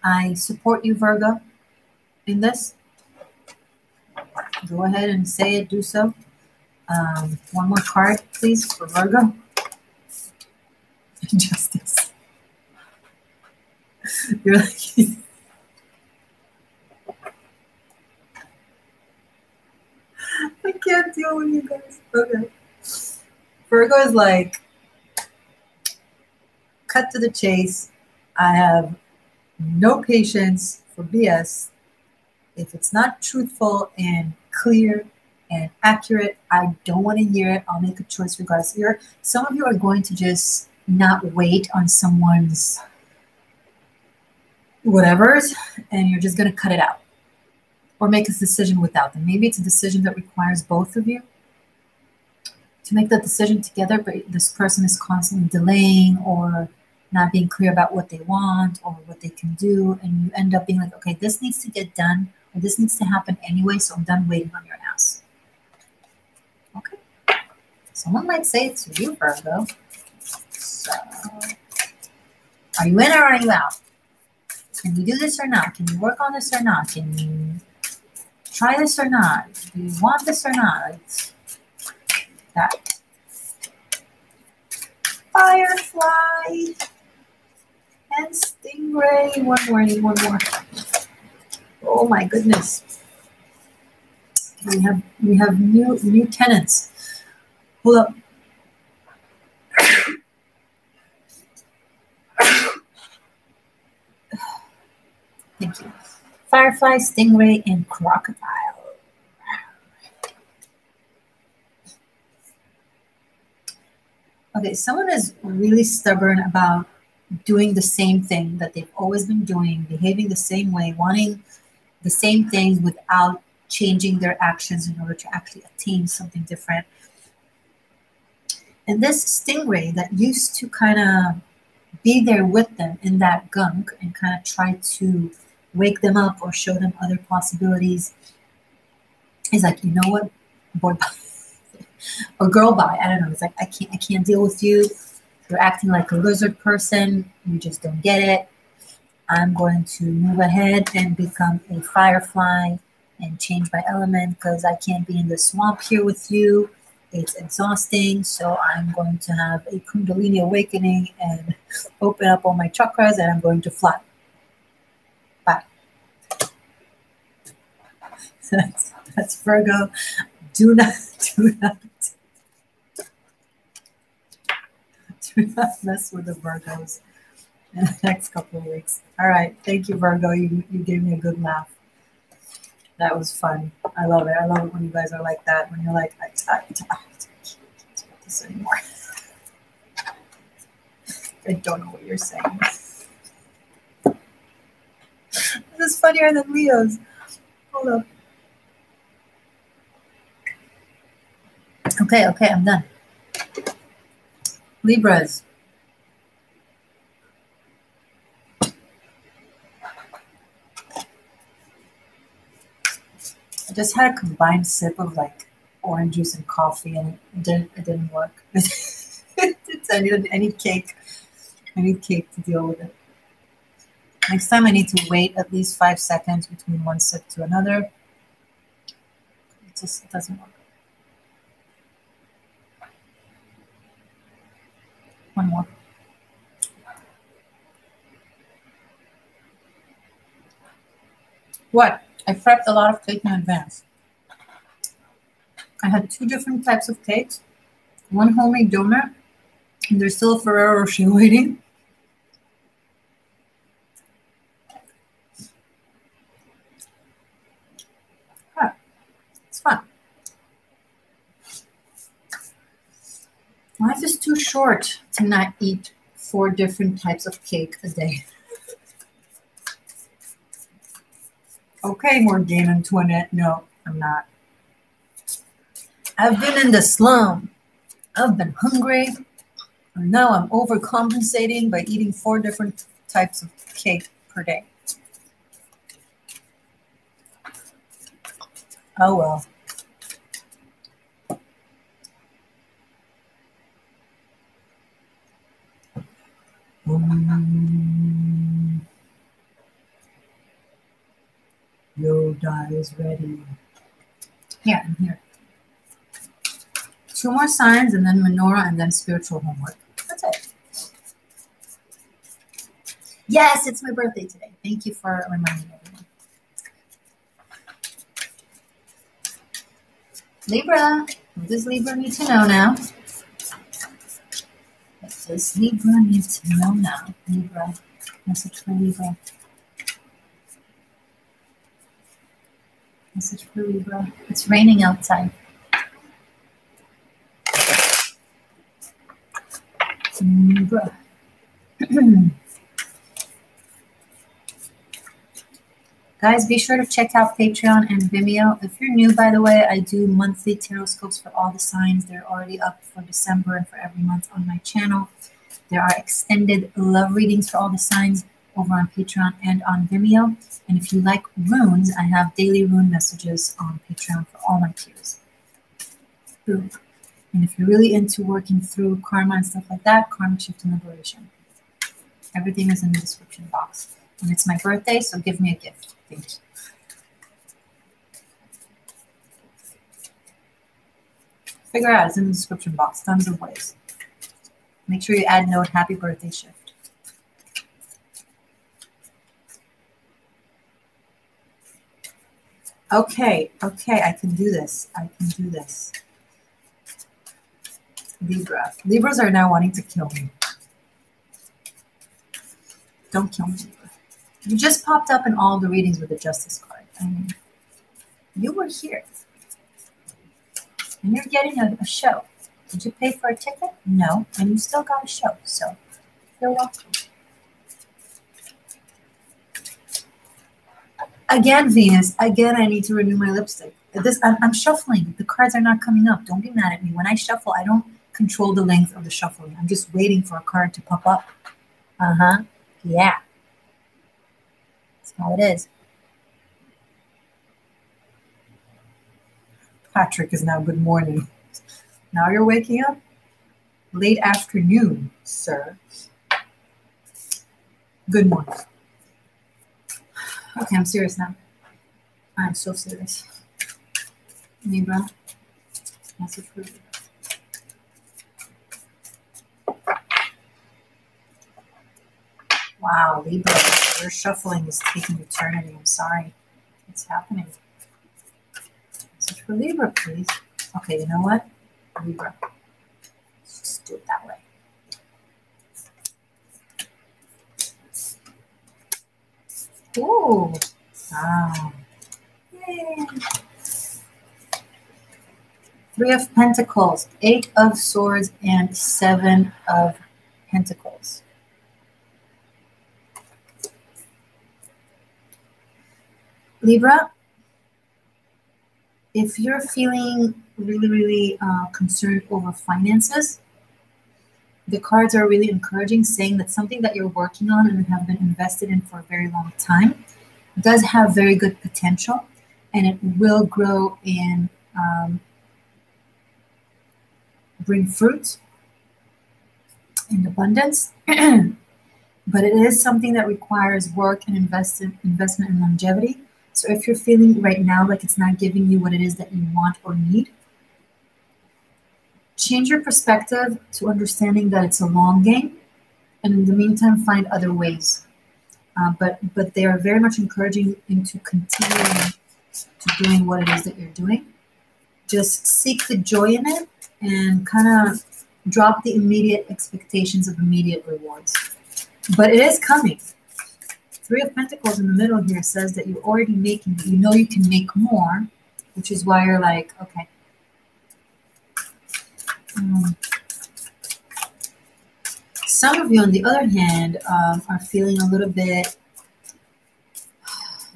I support you, Virgo, in this. Go ahead and say it, do so. One more card, please, for Virgo. Justice. You're like, I can't deal with you guys. Okay. Virgo is like, cut to the chase. I have no patience for BS. If it's not truthful and clear and accurate, I don't want to hear it. I'll make a choice regardless. Some of you are going to just not wait on someone's whatevers, and you're just going to cut it out or make a decision without them. Maybe it's a decision that requires both of you to make that decision together, but this person is constantly delaying or not being clear about what they want or what they can do, and you end up being like, okay, this needs to get done, or this needs to happen anyway, so I'm done waiting on your ass. Okay. Someone might say it's you, Virgo. So, are you in or are you out? Can you do this or not? Can you work on this or not? Can you try this or not? Do you want this or not? It's that. Firefly and Stingray. One more, I need one more. Oh my goodness. We have new tenants. Hold up. Thank you. Firefly, Stingray, and Crocodile. Okay, someone is really stubborn about doing the same thing that they've always been doing, behaving the same way, wanting the same things without changing their actions in order to actually attain something different. And this Stingray that used to kind of be there with them in that gunk and kind of try to wake them up or show them other possibilities is like, you know what, boy bye or girl bye. I don't know. It's like, I can't deal with you. You're acting like a lizard person. You just don't get it. I'm going to move ahead and become a firefly and change my element because I can't be in the swamp here with you. It's exhausting. So I'm going to have a Kundalini awakening and open up all my chakras, and I'm going to fly. Bye. That's Virgo. Do not mess with the Virgos in the next couple of weeks. All right. Thank you, Virgo. You gave me a good laugh. That was fun. I love it. I love it when you guys are like that. When you're like, I can't do this anymore. I don't know what you're saying. This is funnier than Leo's. Hold up. Okay, I'm done. Libras. I just had a combined sip of like orange juice and coffee, and it didn't work. I need cake. I need cake to deal with it. Next time I need to wait at least 5 seconds between one sip to another. It doesn't work. One more. What? I prepped a lot of cake in advance. I had 2 different types of cakes. One homemade donut, and there's still a Ferrero Rocher waiting. short to not eat 4 different types of cake a day. Okay, Morgan Antoinette. No, I'm not. I've been in the slum. I've been hungry. And now I'm overcompensating by eating 4 different types of cake per day. Oh well. Yoda is ready. Here, I'm here. 2 more signs and then menorah and then spiritual homework. That's it. Yes, it's my birthday today. Thank you for reminding everyone. Libra. What does Libra need to know now? What does Libra need to know now? Libra. Message for Libra. Message for Libra. It's raining outside. Libra. Guys, be sure to check out Patreon and Vimeo. If you're new, by the way, I do monthly tarot scopes for all the signs. They're already up for December and for every month on my channel. There are extended love readings for all the signs over on Patreon and on Vimeo. And if you like runes, I have daily rune messages on Patreon for all my tiers. Boom. And if you're really into working through karma and stuff like that, karmic shift and liberation. Everything is in the description box. And it's my birthday, so give me a gift. Thank you. Figure out, it's in the description box. Tons of ways. Make sure you add note, happy birthday shift. Okay, I can do this. I can do this. Libra. Libras are now wanting to kill me. Don't kill me, Libra. You just popped up in all the readings with the Justice card. I mean, you were here. And you're getting a show. Did you pay for a ticket? No. And you still got a show. So, you're welcome. Again, Venus. Again, I need to renew my lipstick. I'm shuffling. The cards are not coming up. Don't be mad at me. When I shuffle, I don't control the length of the shuffling. I'm just waiting for a card to pop up. Uh-huh. Yeah. That's how it is. Patrick is now good morning. Now you're waking up? Late afternoon, sir. Good morning. Okay, I'm serious now. I'm so serious. Libra. Message for Libra. Wow, Libra, your shuffling is taking eternity. I'm sorry. It's happening. Message for Libra, please. Okay, you know what? Libra. Let's just do it that way. Ooh. Wow. Yay. 3 of Pentacles, 8 of Swords, and 7 of Pentacles. Libra, if you're feeling really concerned over finances, the cards are really encouraging, saying that something that you're working on and have been invested in for a very long time does have very good potential, and it will grow and bring fruit in abundance. But it is something that requires work and investment and longevity. So if you're feeling right now like it's not giving you what it is that you want or need, change your perspective to understanding that it's a long game, and in the meantime, find other ways. But they are very much encouraging into continuing to doing what it is that you're doing. Just seek the joy in it and kind of drop the immediate expectations of immediate rewards. But it is coming. 3 of Pentacles in the middle here says that you're already making, you know you can make more, which is why you're like, okay. Some of you, on the other hand, are feeling a little bit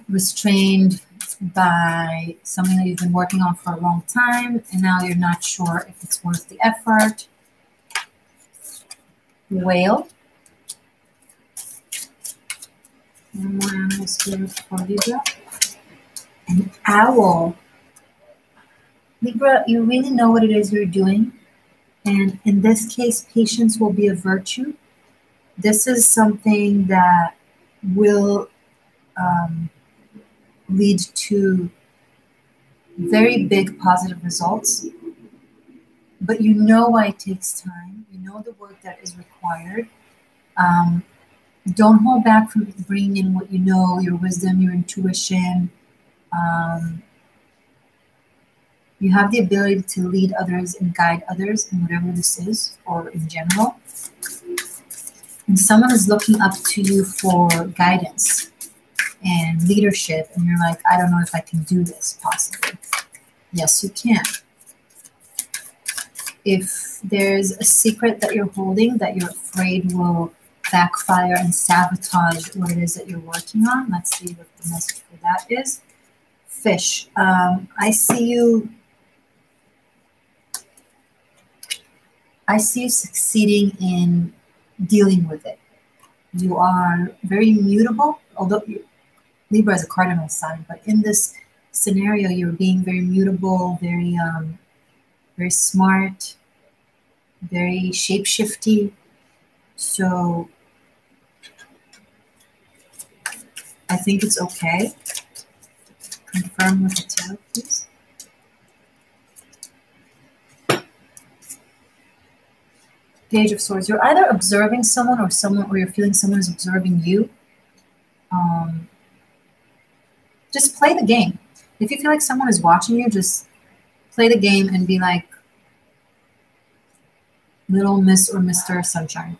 restrained by something that you've been working on for a long time, and now you're not sure if it's worth the effort. Whale. One more animal spirit for Libra. An owl. Libra, you really know what it is you're doing. And in this case, patience will be a virtue. This is something that will lead to very big positive results. But you know why it takes time. You know the work that is required. Don't hold back from bringing in what you know, your wisdom, your intuition. You have the ability to lead others and guide others in whatever this is, or in general. And someone is looking up to you for guidance and leadership, and you're like, I don't know if I can do this, possibly. Yes, you can. If there's a secret that you're holding that you're afraid will backfire and sabotage what it is that you're working on, let's see what the message for that is. Fish, I see you succeeding in dealing with it. You are very mutable, although Libra is a cardinal sign, but in this scenario, you're being very mutable, very smart, very shape-shifty. So I think it's okay. Confirm with the tarot, please. Page of Swords. You're either observing someone, or you're feeling someone is observing you. Just play the game. If you feel like someone is watching you, just play the game and be like Little Miss or Mr. Sunshine.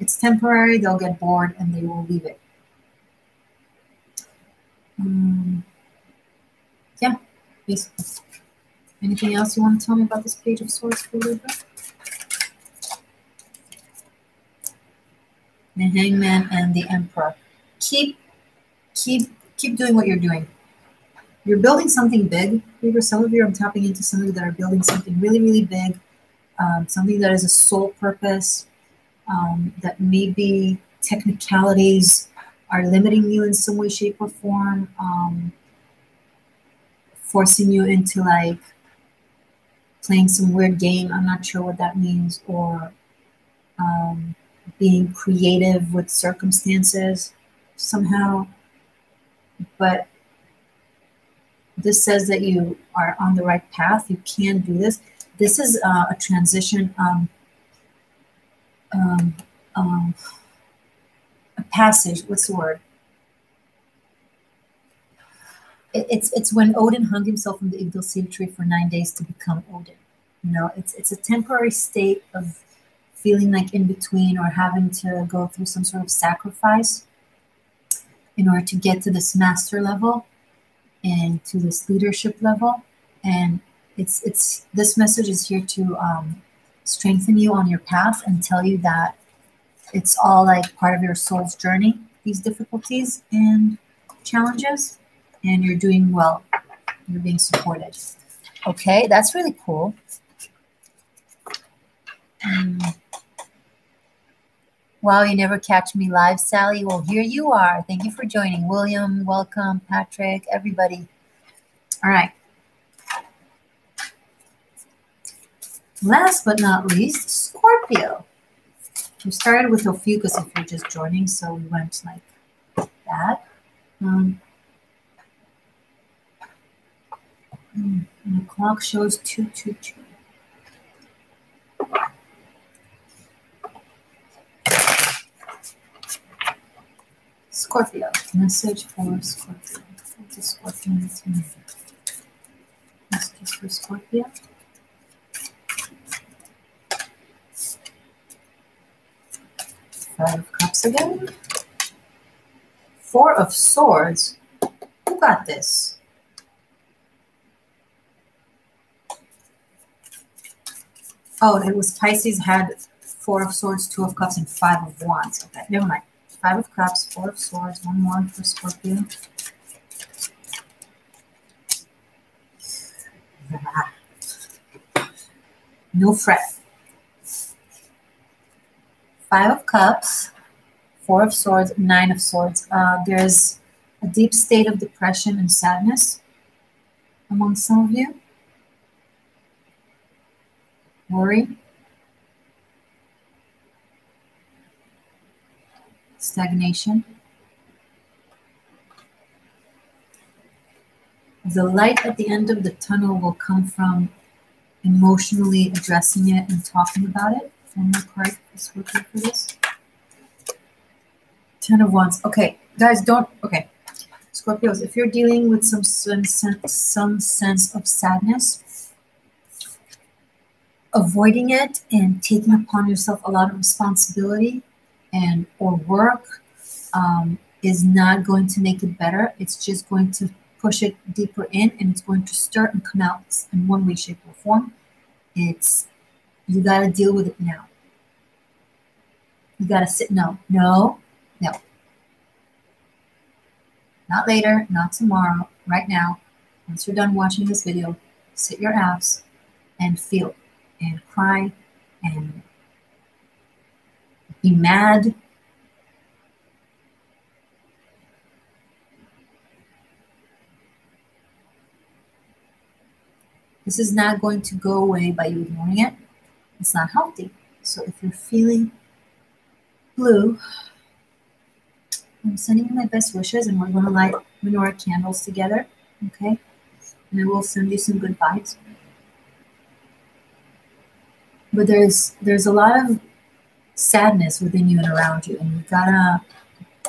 It's temporary. They'll get bored and they will leave it. Yeah, basically. Anything else you want to tell me about this Page of Swords for Libra? The Hangman and the Emperor. Keep doing what you're doing. You're building something big. Libra, some of you, I'm tapping into some of you that are building something really, really big. Something that is a sole purpose. That maybe technicalities are limiting you in some way, shape, or form. Forcing you into like playing some weird game. I'm not sure what that means. Or being creative with circumstances somehow. But this says that you are on the right path. You can do this. This is a transition, a passage. What's the word? It's when Odin hung himself from the Yggdrasil tree for 9 days to become Odin. You know, it's a temporary state of feeling like in between, or having to go through some sort of sacrifice in order to get to this master level and to this leadership level. And it's this message is here to strengthen you on your path and tell you that it's all like part of your soul's journey, these difficulties and challenges, and you're doing well. You're being supported. Okay, that's really cool. Wow, you never catch me live, Sally. Well, here you are. Thank you for joining. William, welcome. Patrick, everybody. All right. Last but not least, Scorpio. We started with Ophiuchus if you're just joining, so we went like that. And the clock shows 2:22. Scorpio. Message for Scorpio. What does Scorpio need to know? Messages for Scorpio. Five of Cups again. Four of Swords. Who got this? Oh, it was Pisces had Four of Swords, Two of Cups, and Five of Wands. Okay, never mind. Five of Cups, Four of Swords, one more for Scorpio. No fret. Five of Cups, Four of Swords, Nine of Swords. There's a deep state of depression and sadness among some of you. Worry. Stagnation. The light at the end of the tunnel will come from emotionally addressing it and talking about it. One more card for this. Ten of Wands. Okay, guys, don't. Okay, Scorpios, if you're dealing with some sense of sadness, avoiding it and taking upon yourself a lot of responsibility and or work is not going to make it better. It's just going to push it deeper in, and it's going to stir and come out in one way, shape, or form. You got to deal with it now. You got to sit. No. Not later, not tomorrow, right now. Once you're done watching this video, sit your ass and feel and cry and be mad. This is not going to go away by you ignoring it. It's not healthy. So if you're feeling blue, I'm sending you my best wishes, and we're going to light menorah candles together, okay? And I will send you some good vibes. But there's a lot of sadness within you and around you, and you gotta.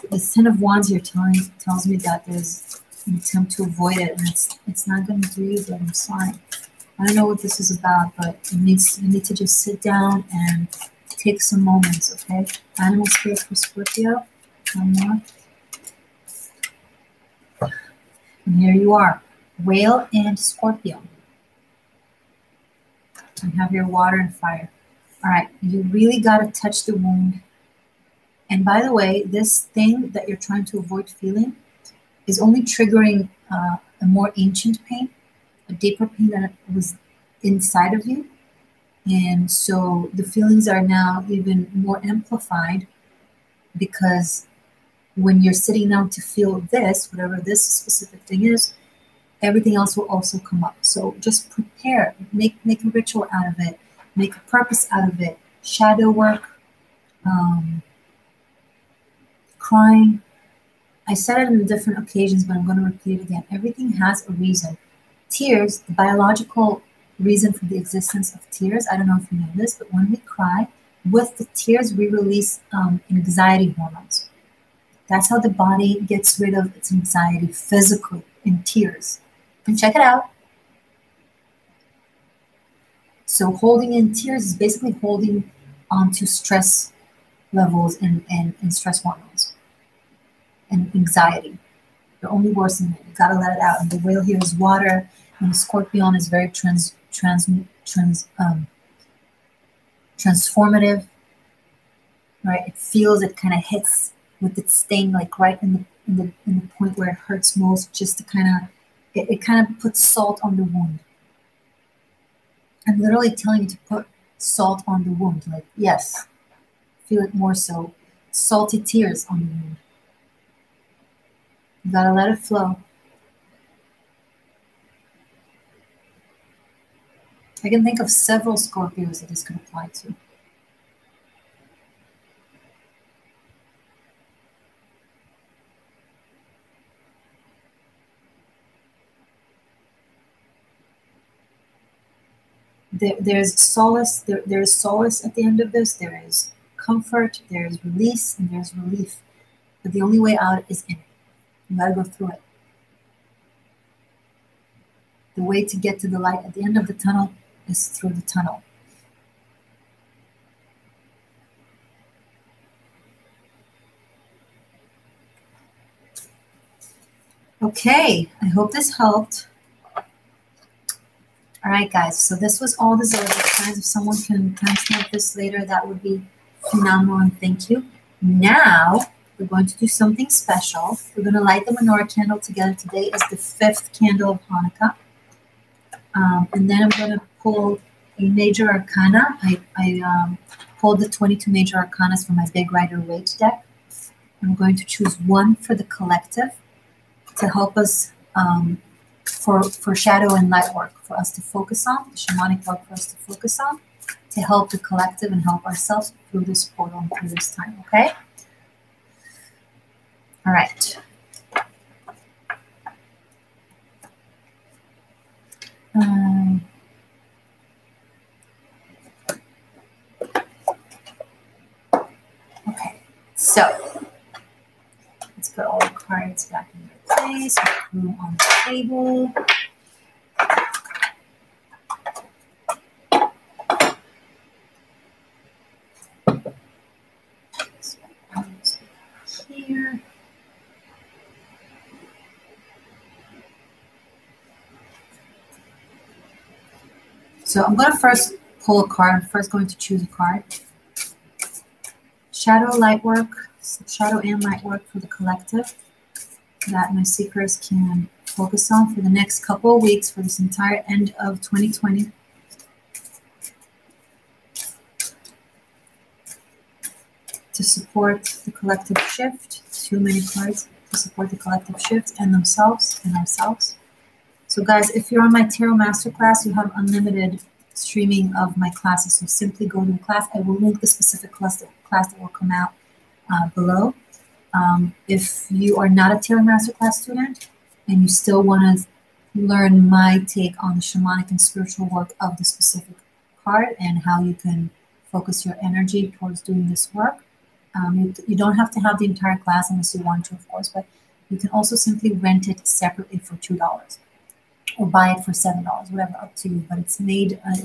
The Ten of Wands here tells me that there's an attempt to avoid it, and it's not going to do you good. I'm sorry. I don't know what this is about, but you need to just sit down and take some moments, okay? Animal spirit for Scorpio. One more. And here you are, Whale and Scorpio. And have your water and fire. All right, you really got to touch the wound. And by the way, this thing that you're trying to avoid feeling is only triggering a more ancient pain, a deeper pain that was inside of you. And so the feelings are now even more amplified, because when you're sitting down to feel this, whatever this specific thing is, everything else will also come up. So just prepare, make a ritual out of it, make a purpose out of it, shadow work, crying. I said it on different occasions, but I'm going to repeat it again. Everything has a reason. Tears, the biological reason for the existence of tears, I don't know if you know this, but when we cry, with the tears, we release anxiety hormones. That's how the body gets rid of its anxiety physically, in tears. And check it out. So holding in tears is basically holding on to stress levels and stress hormones and anxiety. They're only worsening it. You gotta let it out. And the whale here is water, and the scorpion is very transformative. Right? It feels, it kind of hits with its sting, like right in the point where it hurts most, just to kind of it kind of puts salt on the wound. I'm literally telling you to put salt on the wound. Like, yes, feel it more so. Salty tears on the wound. You gotta let it flow. I can think of several Scorpios that this could apply to. There's solace. There's solace at the end of this. There is comfort. There is release, and there's relief. But the only way out is in. You gotta go through it. The way to get to the light at the end of the tunnel is through the tunnel. Okay, I hope this helped. All All right, guys. So this was all the zodiac signs. If someone can timestamp this later, that would be phenomenal, and thank you. Now we're going to do something special. We're going to light the menorah candle together. Today is the 5th candle of Hanukkah. And then I'm going to pull a major arcana. I pulled the 22 major arcanas from my Big Rider Waite deck. I'm going to choose one for the collective to help us for shadow and light work, for us to focus on, the shamanic work for us to focus on, to help the collective and help ourselves through this portal and through this time, okay? All right. Okay, so let's put all the cards back in their place, put them on the table. Here. So I'm going to first pull a card. I'm first going to choose a card. Shadow light work, shadow and light work for the collective that my seekers can focus on for the next couple of weeks, for this entire end of 2020. To support the collective shift, too many cards to support the collective shift and themselves and ourselves. So guys, if you're on my Tarot Masterclass, you have unlimited streaming of my classes. So simply go to the class. I will link the specific class that will come out below. If you are not a Tarot Masterclass student and you still want to learn my take on the shamanic and spiritual work of the specific card and how you can focus your energy towards doing this work, you don't have to have the entire class unless you want to, of course, but you can also simply rent it separately for $2 or buy it for $7, whatever, up to you. But it's made, I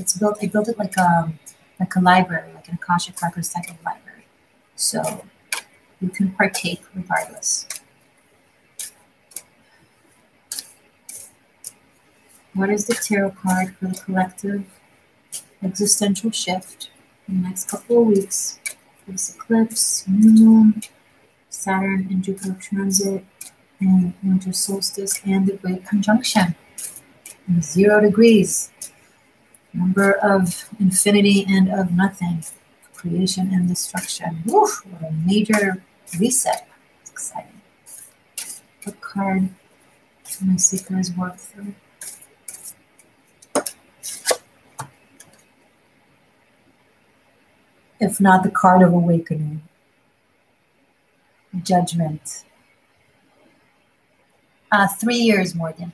built it like a library, like an Akashic Records type of library. So you can partake regardless. What is the tarot card for the collective existential shift in the next couple of weeks? For this eclipse, new moon, Saturn and Jupiter transit, and winter solstice, and the great conjunction. 0 degrees, number of infinity and of nothing, creation and destruction. Woof, what a major reset. It's exciting. What card can my seekers work through? If not the card of awakening, judgment. 3 years, Morgan.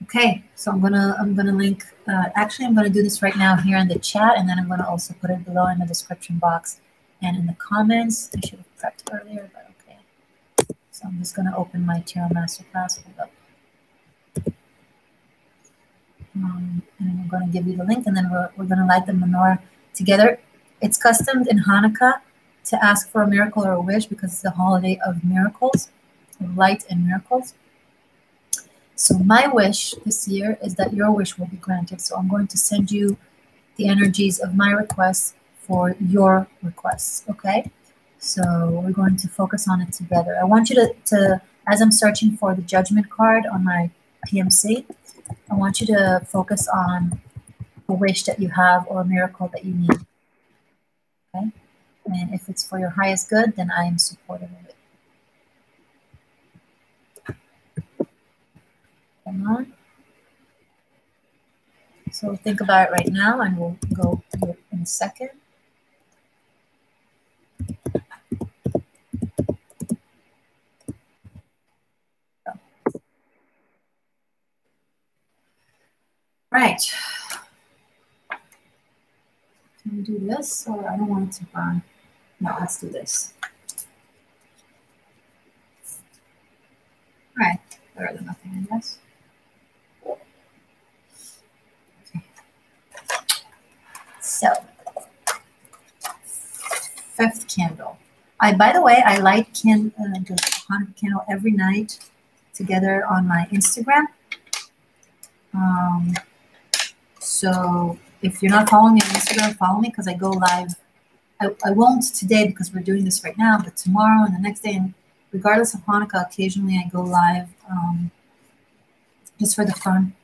Okay, so I'm gonna link. Actually, I'm gonna do this right now here in the chat, and then I'm gonna also put it below in the description box and in the comments. I should have prepped earlier, but okay. So I'm just gonna open my Tarot Masterclass. Hold up. And I'm going to give you the link, and then we're going to light the menorah together. It's custom in Hanukkah to ask for a miracle or a wish because it's the holiday of miracles, of light and miracles. So my wish this year is that your wish will be granted. So I'm going to send you the energies of my requests for your requests, okay? So we're going to focus on it together. I want you to as I'm searching for the judgment card on my PMC, I want you to focus on a wish that you have or a miracle that you need. Okay? And if it's for your highest good, then I am supportive of it. Come on. So think about it right now, and we'll go through it in a second. Right. Can we do this? Or I don't want it to burn. No, let's do this. All right. Better than nothing, I guess. Okay. So, 5th candle. By the way, I light the Hanukkah candle every night together on my Instagram. So if you're not following me on Instagram, follow me because I go live. I won't today because we're doing this right now, but tomorrow and the next day, and regardless of Hanukkah, occasionally I go live just for the fun.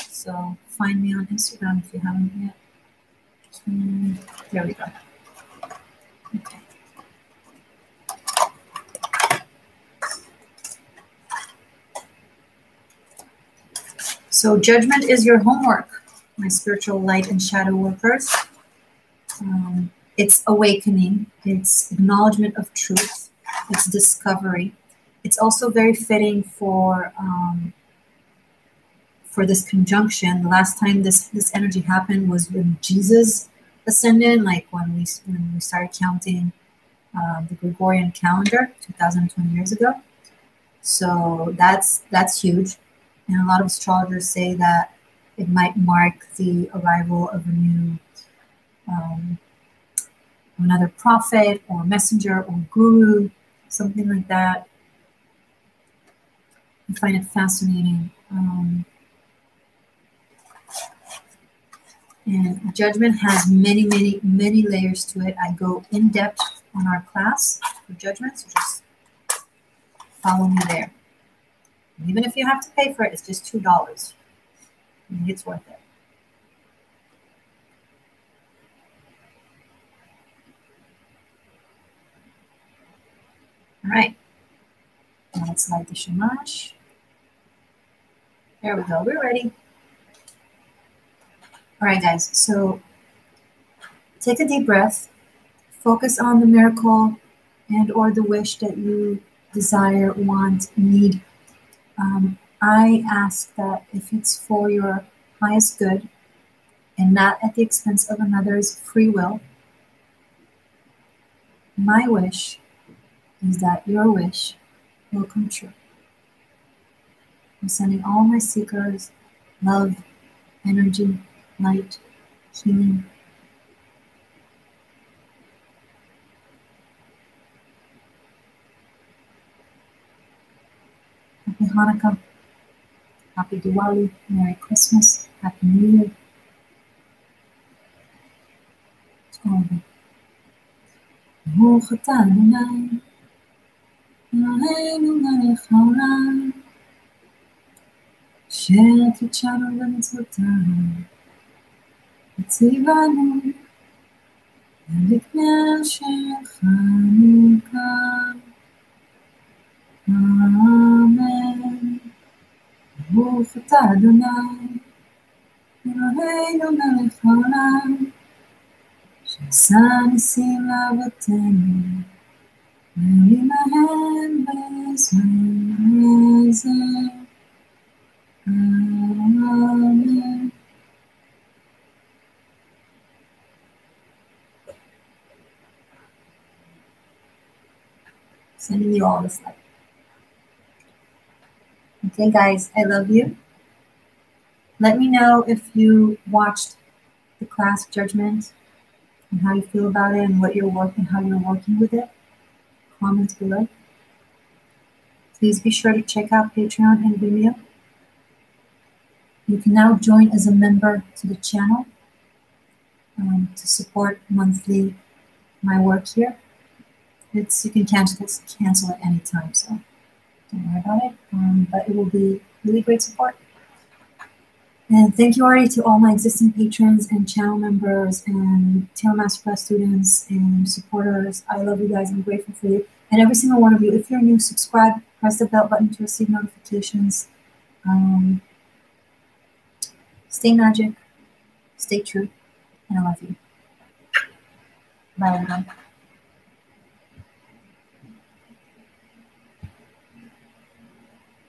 So find me on Instagram if you haven't yet. There we go. Okay. So judgment is your homework, my spiritual light and shadow workers. It's awakening. It's acknowledgement of truth. It's discovery. It's also very fitting for this conjunction. The last time this energy happened was when Jesus ascended, like when we started counting the Gregorian calendar 2,020 years ago. So that's huge. And a lot of astrologers say that it might mark the arrival of a new another prophet or messenger or guru, something like that. I find it fascinating. And judgment has many, many, many layers to it. I go in depth on our class for judgment, so just follow me there. And even if you have to pay for it, it's just $2. I think it's worth it. All right. Now let's light the shamash. There we go. We're ready. All right, guys. So take a deep breath. Focus on the miracle and or the wish that you desire, want, need. I ask that if it's for your highest good and not at the expense of another's free will, my wish is that your wish will come true. I'm sending all my seekers love, energy, light, healing. Happy Hanukkah, Happy Diwali, Merry Christmas, Happy New Year. ברוך אתה אדוני, אלוהינו מלך העולם, אשר קידשנו במצוותיו, וציוונו להדליק נר של חנוכה. אמן. ברוך אתה אדוני, אלוהינו מלך העולם, שעשה ניסים לאבותינו, ועמהם בזמן הזה. Amen. Sending you all this light. Okay, guys, I love you. Let me know if you watched the class Judgment and how you feel about it and what you're working, how you're working with it. Comments below. Please be sure to check out Patreon and Vimeo. You can now join as a member to the channel to support monthly my work here. You can cancel at any time, so don't worry about it. But it will be really great support. And thank you already to all my existing patrons and channel members and Tail Masterclass students and supporters. I love you guys. I'm grateful for you. And every single one of you, if you're new, subscribe, press the bell button to receive notifications. Stay magic, stay true, and I love you. Bye, everyone.